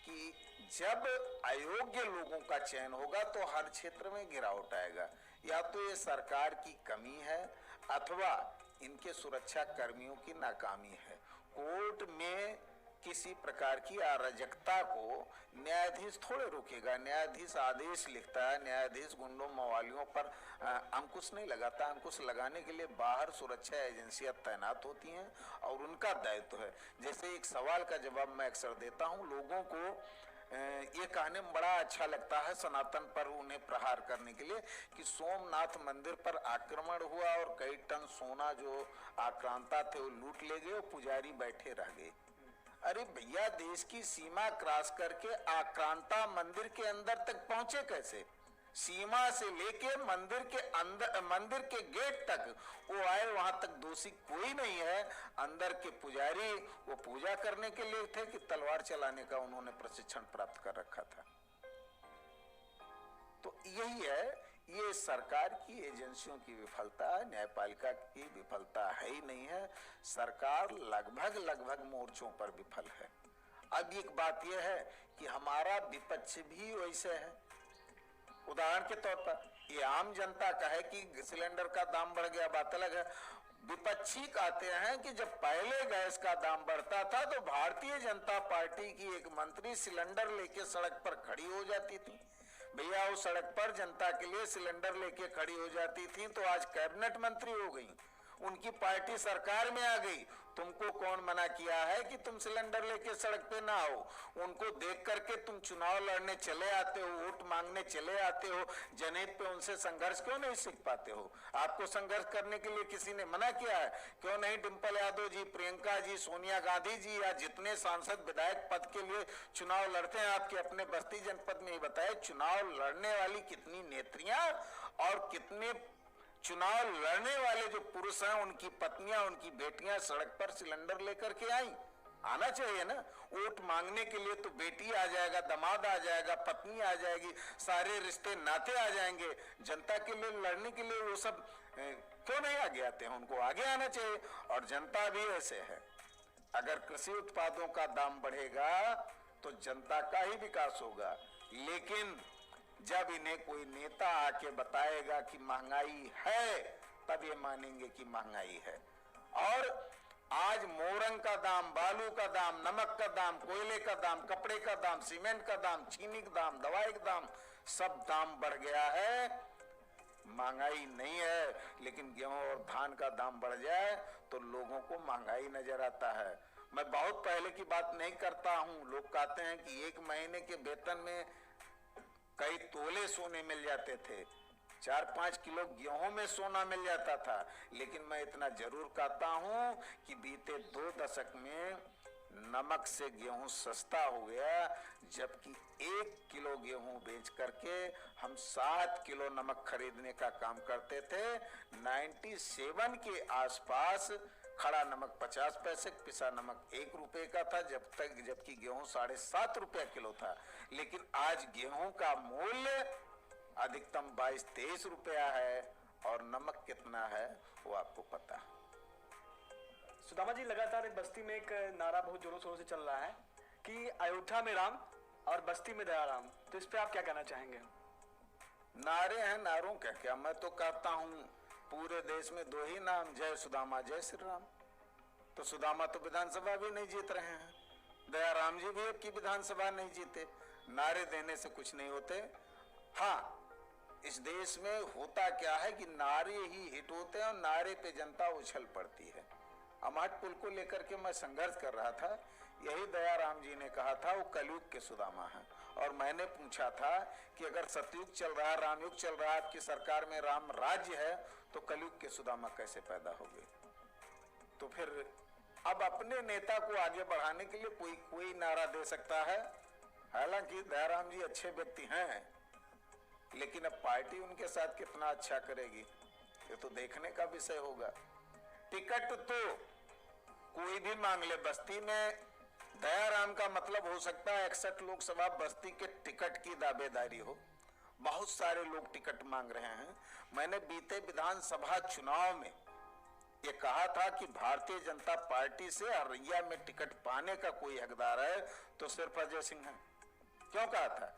कि जब अयोग्य लोगों का चयन होगा तो हर क्षेत्र में गिरावट आएगा। या तो ये सरकार की कमी है अथवा इनके सुरक्षा कर्मियों की नाकामी है। कोर्ट में किसी प्रकार की अराजकता को न्यायाधीश थोड़े रोकेगा। न्यायाधीश आदेश लिखता है, न्यायाधीश गुंडों मवालियों पर अंकुश नहीं लगाता। अंकुश लगाने के लिए बाहर सुरक्षा एजेंसियां तैनात होती हैं और उनका दायित्व है। जैसे एक सवाल का जवाब मैं अक्सर देता हूं, लोगों को ये कहने में बड़ा अच्छा लगता है सनातन पर उन्हें प्रहार करने के लिए कि सोमनाथ मंदिर पर आक्रमण हुआ और कई टन सोना जो आक्रांता थे वो लूट ले गए और पुजारी बैठे रह गए। अरे भैया, देश की सीमा क्रॉस करके आक्रांता मंदिर के अंदर तक पहुंचे कैसे? सीमा से लेके मंदिर के अंदर, मंदिर के गेट तक वो आए, वहां तक दोषी कोई नहीं है। अंदर के पुजारी वो पूजा करने के लिए थे कि तलवार चलाने का उन्होंने प्रशिक्षण प्राप्त कर रखा था? तो यही है, ये सरकार की एजेंसियों की विफलता है, न्यायपालिका की विफलता है ही नहीं है। सरकार लगभग मोर्चों पर विफल है। अब एक बात यह है कि हमारा विपक्ष भी वैसे है। उदाहरण के तौर पर ये आम जनता का है कि सिलेंडर का दाम बढ़ गया, बात अलग है। विपक्षी कहते हैं कि जब पहले गैस का दाम बढ़ता था तो भारतीय जनता पार्टी की एक मंत्री सिलेंडर लेके सड़क पर खड़ी हो जाती थी। भैया, वो सड़क पर जनता के लिए सिलेंडर लेके खड़ी हो जाती थी तो आज कैबिनेट मंत्री हो गई, उनकी पार्टी सरकार में आ गई। तुमको कौन मना किया है कि तुम सिलेंडर लेके सड़क पे ना हो? उनको देख करके तुम चुनाव लड़ने चले आते हो, वोट मांगने चले आते हो। जनहित पे उनसे संघर्ष क्यों नहीं सीख पाते हो? आपको संघर्ष करने के लिए किसी ने मना किया है? क्यों नहीं डिम्पल यादव जी, प्रियंका जी, सोनिया गांधी जी या जितने सांसद विधायक पद के लिए चुनाव लड़ते हैं आपके अपने बस्ती जनपद में ही बताए, चुनाव लड़ने वाली कितनी नेत्रियां और कितने चुनाव लड़ने वाले जो पुरुष हैं, उनकी पत्नियां, उनकी बेटियां सड़क पर सिलेंडर लेकर के आई। आना चाहिए ना। वोट मांगने के लिए तो बेटी आ जाएगा, दामाद आ जाएगा, पत्नी आ जाएगी, सारे रिश्ते नाते आ जाएंगे। जनता के लिए लड़ने के लिए वो सब क्यों नहीं आगे आते हैं? उनको आगे आना चाहिए। और जनता भी ऐसे है, अगर कृषि उत्पादों का दाम बढ़ेगा तो जनता का ही विकास होगा, लेकिन जब इन्हें कोई नेता आके बताएगा कि महंगाई है, तब ये मानेंगे कि महंगाई है। और आज मोरंग का दाम, बालू का दाम, नमक का दाम, कोयले का दाम, कपड़े का दाम, सीमेंट का दाम, चीनी का दाम, दवाई का दाम, सब दाम बढ़ गया है। महंगाई नहीं है, लेकिन गेहूं और धान का दाम बढ़ जाए तो लोगों को महंगाई नजर आता है। मैं बहुत पहले की बात नहीं करता हूं। लोग कहते हैं कि एक महीने के वेतन में कई तोले सोने मिल जाते थे, 4-5 किलो गेहूं में सोना मिल जाता था। लेकिन मैं इतना जरूर कहता हूं कि बीते 2 दशक में नमक से गेहूं सस्ता हो गया, जबकि 1 किलो गेहूं बेच करके हम 7 किलो नमक खरीदने का काम करते थे। 97 के आसपास खड़ा नमक 50 पैसे, पिसा नमक 1 रुपए का था, जबकि गेहूं 7.5 रुपया किलो था। लेकिन आज गेहूं का मूल्य अधिकतम 22-23 रुपया है, और नमक कितना है वो आपको पता है। सुदामा जी, लगातार बस्ती में एक नारा बहुत जोरों शोरों से चल रहा है कि अयोध्या में राम और बस्ती में दयाराम, तो इस पे आप क्या कहना चाहेंगे? नारे हैं, नारों का क्या। मैं तो कहता हूँ पूरे देश में 2 ही नाम, जय सुदामा जय श्री राम। तो सुदामा तो विधानसभा भी नहीं जीत रहे हैं, दयाराम जी भी अब की विधानसभा नहीं जीते। नारे देने से कुछ नहीं होते। हाँ, इस देश में होता क्या है कि नारे ही हिट होते हैं और नारे पे जनता उछल पड़ती है। अमाट पुल को लेकर के मैं संघर्ष कर रहा था, यही दयाराम जी ने कहा था वो कलयुग के सुदामा है। और मैंने पूछा था कि अगर सतयुग चल रहा है, रामयुग चल रहा है, आपकी सरकार में राम राज्य है, तो कलयुग के सुदामा कैसे पैदा हो गए? तो फिर अब अपने नेता को आगे बढ़ाने के लिए कोई नारा दे सकता है। हालांकि दयाराम जी अच्छे व्यक्ति हैं, लेकिन अब पार्टी उनके साथ कितना अच्छा करेगी ये तो देखने का विषय होगा। टिकट तो कोई भी मांग ले। बस्ती में दयाराम का मतलब हो सकता है 61 लोकसभा बस्ती के टिकट की दावेदारी हो। बहुत सारे लोग टिकट मांग रहे हैं। मैंने बीते विधानसभा चुनाव में ये कहा था कि भारतीय जनता पार्टी से औरैया में टिकट पाने का कोई हकदार है तो सिर्फ अजय सिंह है। क्यों कहा था?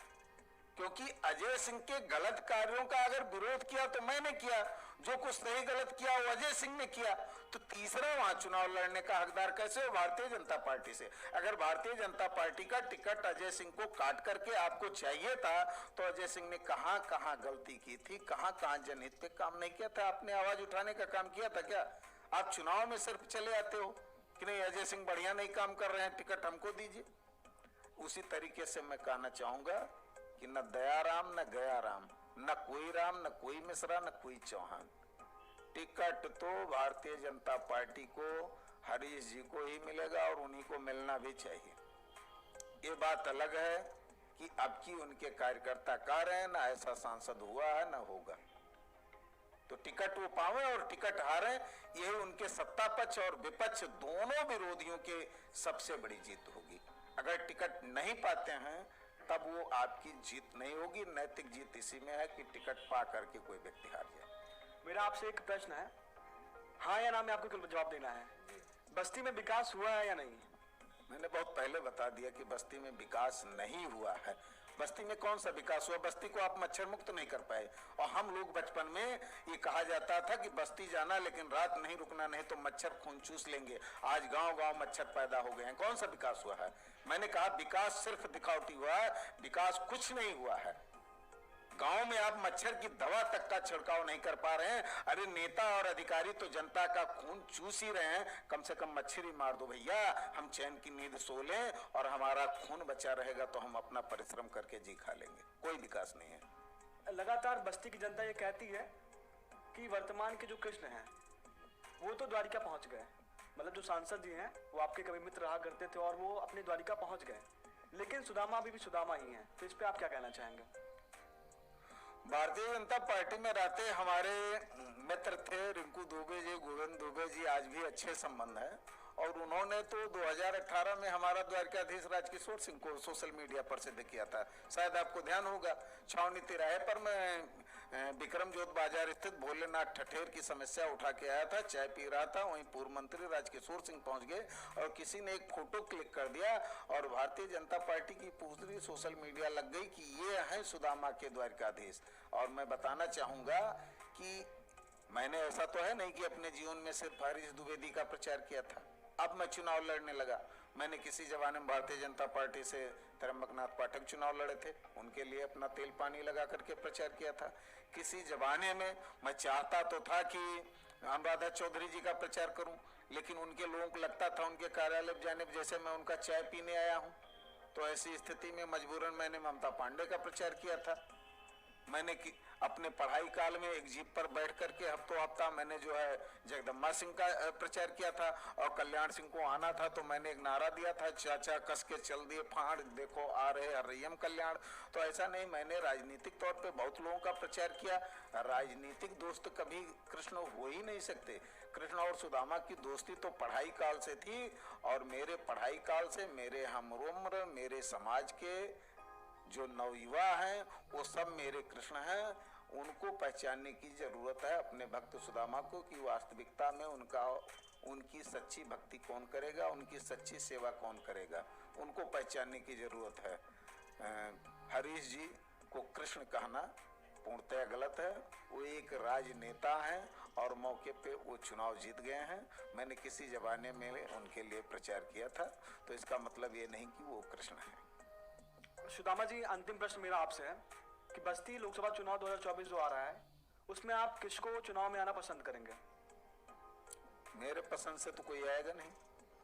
क्योंकि अजय सिंह के गलत कार्यों का अगर विरोध किया तो मैंने किया, जो कुछ सही गलत किया वो अजय सिंह ने किया, तो तीसरा वहां चुनाव लड़ने का हकदार कैसे हो? भारतीय जनता पार्टी से। अगर भारतीय जनता पार्टी का टिकट अजय सिंह को काट करके आपको चाहिए था, तो अजय सिंह ने कहां कहां गलती की थी, कहां कहां जनहित पे काम नहीं किया था? आपने आवाज उठाने का काम किया था क्या? आप चुनाव में सिर्फ चले आते हो कि नहीं अजय सिंह बढ़िया नहीं काम कर रहे हैं, टिकट हमको दीजिए। उसी तरीके से मैं कहना चाहूंगा कि न दयाराम न गयाराम, न कोई राम, न कोई मिश्रा, न कोई चौहान। टिकट तो भारतीय जनता पार्टी को हरीश जी को ही मिलेगा और उन्हीं को मिलना भी चाहिए। ये बात अलग है कि अब की उनके कार्यकर्ता कह रहे हैं, ना ऐसा सांसद हुआ है ना होगा। तो टिकट वो पावे और टिकट हारे, यही उनके सत्ता पक्ष और विपक्ष दोनों विरोधियों के सबसे बड़ी जीत होगी। अगर टिकट नहीं पाते हैं तब वो आपकी जीत नहीं होगी। नैतिक जीत इसी में है कि टिकट पा करके कोई व्यक्ति हार जाए। मेरा आपसे एक प्रश्न है, हाँ या ना में आपको केवल जवाब देना है। बस्ती में विकास हुआ है या नहीं? मैंने बहुत पहले बता दिया कि बस्ती में विकास नहीं हुआ है। बस्ती में कौन सा विकास हुआ? बस्ती को आप मच्छर मुक्त नहीं कर पाए। और हम लोग बचपन में ये कहा जाता था कि बस्ती जाना लेकिन रात नहीं रुकना, नहीं तो मच्छर खून चूस लेंगे। आज गांव गांव मच्छर पैदा हो गए हैं। कौन सा विकास हुआ है? मैंने कहा विकास सिर्फ दिखावटी हुआ है, विकास कुछ नहीं हुआ है। गांव में आप मच्छर की दवा तक का छिड़काव नहीं कर पा रहे हैं। अरे नेता और अधिकारी तो जनता का खून चूस ही रहे हैं। कम से कम मच्छर ही मार दो भैया, हम चैन की नींद सो लें और हमारा खून बचा रहेगा तो हम अपना परिश्रम करके जी खा लेंगे। कोई विकास नहीं है। लगातार बस्ती की जनता ये कहती है कि वर्तमान के जो कृष्ण हैं वो तो द्वारिका पहुंच गए, मतलब जो सांसद जी हैं वो आपके कभी मित्र रहा करते थे और वो अपने द्वारिका पहुंच गए, लेकिन सुदामा अभी भी सुदामा ही हैं। तो इस पे आप क्या कहना चाहेंगे? भारतीय जनता पार्टी में रहते हमारे मित्र थे रिंकू दुबे जी, गोविंद दुबे जी, आज भी अच्छे संबंध है। और उन्होंने तो 2018 में हमारा द्वारकाधीश राजकिशोर सिंह को सोशल मीडिया पर सिद्ध किया था। शायद आपको ध्यान होगा, छावनी तिराहे पर मैं विक्रम जोत बाजार स्थित भोलेनाथ ठठेर की समस्या उठा के आया था, चाय पी रहा था, वहीं पूर्व मंत्री राजकिशोर सिंह पहुंच गए और किसी ने एक फोटो क्लिक कर दिया और भारतीय जनता पार्टी की पूरी सोशल मीडिया लग गई कि ये है सुदामा के द्वारकाधीश। और मैं बताना चाहूंगा कि मैंने ऐसा तो है नहीं कि अपने जीवन में सिर्फ हरीश द्विवेदी का प्रचार किया था। अब मैं चुनाव लड़ने लगा, मैंने किसी जमाने में भारतीय जनता पार्टी से त्र्यंबकनाथ पाठक चुनाव लड़े थे, उनके लिए अपना तेल पानी लगा करके प्रचार किया था। किसी जमाने में मैं चाहता तो था कि अनुराधा चौधरी जी का प्रचार करूं, लेकिन उनके लोगों को लगता था उनके कार्यालय जाने जैसे मैं उनका चाय पीने आया हूं, तो ऐसी स्थिति में मजबूरन मैंने ममता पांडे का प्रचार किया था। मैंने अपने पढ़ाई काल में एक जीप पर बैठ करके हफ्तों हफ्ता मैंने जो है जगदम्बा सिंह का प्रचार किया था, और कल्याण सिंह को आना था तो मैंने एक नारा दिया था, चाचा कस के चल दिए फाड़, देखो आ रहे हरियम कल्याण। तो ऐसा नहीं, मैंने राजनीतिक तौर पे बहुत लोगों का प्रचार किया। राजनीतिक दोस्त कभी कृष्ण हो ही नहीं सकते। कृष्ण और सुदामा की दोस्ती तो पढ़ाई काल से थी, और मेरे पढ़ाई काल से मेरे हमउम्र, मेरे समाज के जो नवयुवा हैं वो सब मेरे कृष्ण हैं। उनको पहचानने की जरूरत है अपने भक्त सुदामा को, कि वास्तविकता में उनकी सच्ची भक्ति कौन करेगा, उनकी सच्ची सेवा कौन करेगा, उनको पहचानने की जरूरत है। हरीश जी को कृष्ण कहना पूर्णतः गलत है। वो एक राजनेता हैं और मौके पे वो चुनाव जीत गए हैं। मैंने किसी जमाने में उनके लिए प्रचार किया था, तो इसका मतलब ये नहीं कि वो कृष्ण है। सुदामा जी, अंतिम प्रश्न मेरा आपसे है कि बस्ती लोकसभा चुनाव 2024 जो आ रहा है, उसमें आप किसको चुनाव में आना पसंद करेंगे? मेरे पसंद से तो कोई आएगा नहीं,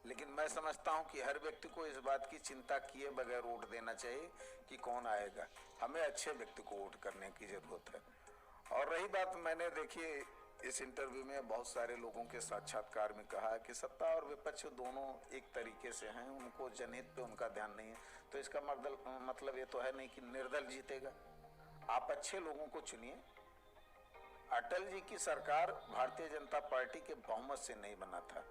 लेकिन मैं समझता हूं कि हर व्यक्ति को इस बात की चिंता किए बगैर वोट देना चाहिए कि कौन आएगा। हमें अच्छे व्यक्ति को वोट करने की जरूरत है। और रही बात, मैंने देखिए इस इंटरव्यू में बहुत सारे लोगों के साक्षात्कार में कहा कि सत्ता और विपक्ष दोनों एक तरीके से हैं, उनको जनहित पे उनका ध्यान नहीं है। तो इसका मतलब ये तो है नहीं कि निर्दल जीतेगा। आप अच्छे लोगों को चुनिए। अटल जी की सरकार भारतीय जनता पार्टी के बहुमत से नहीं बना था,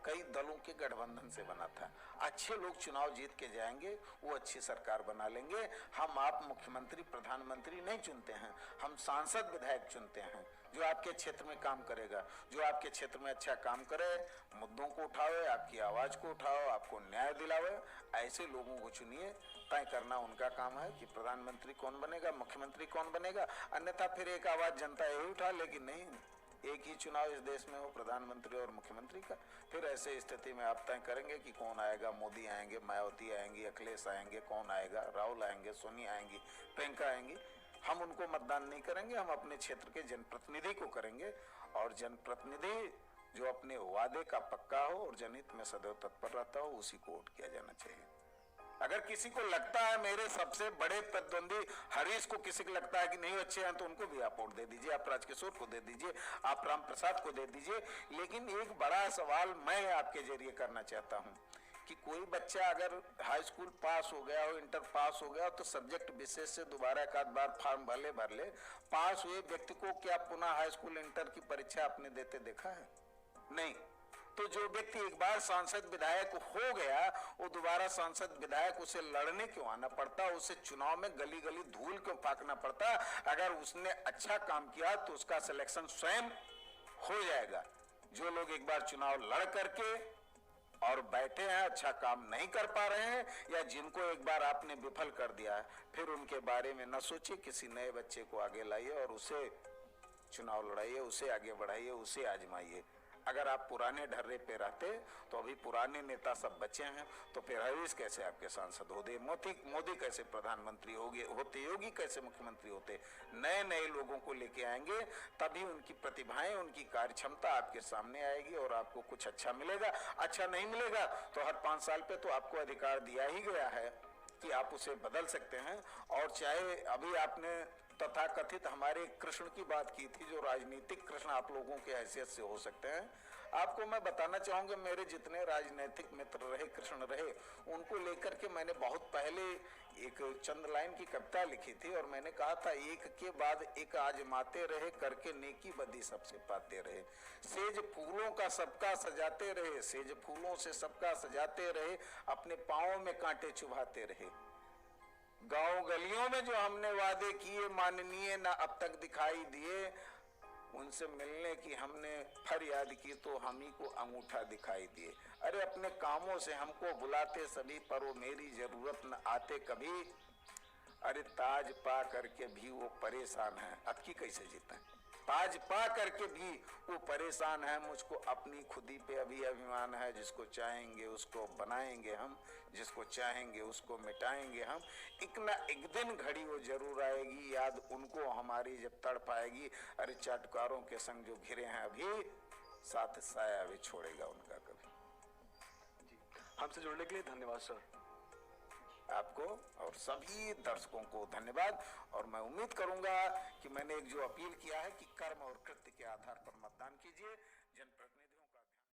कई दलों के गठबंधन से बना था। अच्छे लोग चुनाव जीत के जाएंगे, वो अच्छी सरकार बना लेंगे। हम आप मुख्यमंत्री प्रधानमंत्री नहीं चुनते हैं, हम सांसद विधायक चुनते हैं, जो आपके क्षेत्र में काम करेगा, जो आपके क्षेत्र में अच्छा काम करे, मुद्दों को उठावे, आपकी आवाज को उठाओ, आपको न्याय दिलावे। ऐसे लोगों को चुनिए। तय करना उनका काम है कि प्रधानमंत्री कौन बनेगा, मुख्यमंत्री कौन बनेगा। अन्यथा फिर एक आवाज जनता यही उठा लेगी, नहीं एक ही चुनाव इस देश में हो प्रधानमंत्री और मुख्यमंत्री का। फिर ऐसे स्थिति में आप तय करेंगे कि कौन आएगा। मोदी आएंगे, मायावती आएंगी, अखिलेश आएंगे, कौन आएगा, राहुल आएंगे, सोनिया आएंगी, प्रियंका आएंगी। हम उनको मतदान नहीं करेंगे, हम अपने क्षेत्र के जनप्रतिनिधि को करेंगे। और जनप्रतिनिधि जो अपने वादे का पक्का हो और जनहित में सदैव तत्पर रहता हो, उसी को वोट किया जाना चाहिए। अगर किसी को लगता है मेरे सबसे बड़े प्रतिद्वंदी हरीश को किसी को लगता है कि नहीं अच्छे हैं, तो उनको भी आप वोट दे दीजिए, आप राजकिशोर को दे दीजिए, आप राम प्रसाद को दे दीजिए। लेकिन एक बड़ा सवाल मैं आपके जरिए करना चाहता हूं कि कोई बच्चा अगर हाई स्कूल पास हो गया हो, इंटर पास हो गया हो, तो सब्जेक्ट विशेष से दोबारा एक आध बार फॉर्म भर ले। पास हुए व्यक्ति को क्या पुनः हाई स्कूल इंटर की परीक्षा आपने देते देखा है? नहीं। तो जो व्यक्ति एक बार सांसद विधायक हो गया, वो दोबारा सांसद विधायक उसे लड़ने क्यों आना पड़ता, उसे चुनाव में गली गली धूल क्यों फाकना पड़ता? अगर उसने अच्छा काम किया तो उसका सिलेक्शन स्वयं हो जाएगा। जो लोग एक बार चुनाव लड़ करके और बैठे हैं, अच्छा काम नहीं कर पा रहे हैं, या जिनको एक बार आपने विफल कर दिया है, फिर उनके बारे में न सोचिए, किसी नए बच्चे को आगे लाइए और उसे चुनाव लड़ाइए, उसे आगे बढ़ाइए, उसे आजमाइए। अगर आप पुराने ढर्रे पे रहते तो अभी पुराने नेता सब बचे हैं, तो फिर हरीश कैसे आपके सांसद होते, मोदी कैसे प्रधानमंत्री होते, योगी कैसे मुख्यमंत्री होते? नए नए लोगों को लेके आएंगे, तभी उनकी प्रतिभाएं, उनकी कार्य क्षमता आपके सामने आएगी और आपको कुछ अच्छा मिलेगा। अच्छा नहीं मिलेगा तो हर 5 साल पे तो आपको अधिकार दिया ही गया है कि आप उसे बदल सकते हैं। और चाहे अभी आपने तथाकथित हमारे कृष्ण की बात की थी, जो राजनीतिक कृष्ण आप लोगों के हैसियत से हो सकते हैं, आपको मैं बताना चाहूंगा, मेरे जितने राजनीतिक मित्र रहे, कृष्ण रहे, उनको लेकर के मैंने बहुत पहले एक चंद लाइन की कविता लिखी थी और मैंने कहा था, एक के बाद एक आजमाते रहे, करके नेकी बदी सबसे पाते रहे, सेज फूलों का सबका सजाते रहे, सेज फूलों से सबका सजाते रहे, अपने पांवों में कांटे चुभाते रहे, गांव गलियों में जो हमने वादे किए माननीय ना अब तक दिखाई दिए, उनसे मिलने की हमने फरियाद की तो हम ही को अंगूठा दिखाई दिए। अरे अपने कामों से हमको बुलाते सभी पर वो मेरी जरूरत न आते कभी। अरे ताज पा करके भी वो परेशान है, अब की कैसे जीते? ताज पा करके भी वो परेशान है। मुझको अपनी खुदी पे अभी अभिमान है, जिसको चाहेंगे उसको बनाएंगे हम, जिसको चाहेंगे उसको मिटाएंगे हम। एक ना एक दिन घड़ी वो जरूर आएगी, याद उनको हमारी जब तड़प आएगी। अरे चाटकारों के संग जो घिरे हैं अभी, साथ साया भी छोड़ेगा उनका कभी। जी, हमसे जुड़ने के लिए धन्यवाद सर। आपको और सभी दर्शकों को धन्यवाद। और मैं उम्मीद करूंगा कि मैंने एक जो अपील किया है कि कर्म और कृत्य के आधार पर मतदान कीजिए।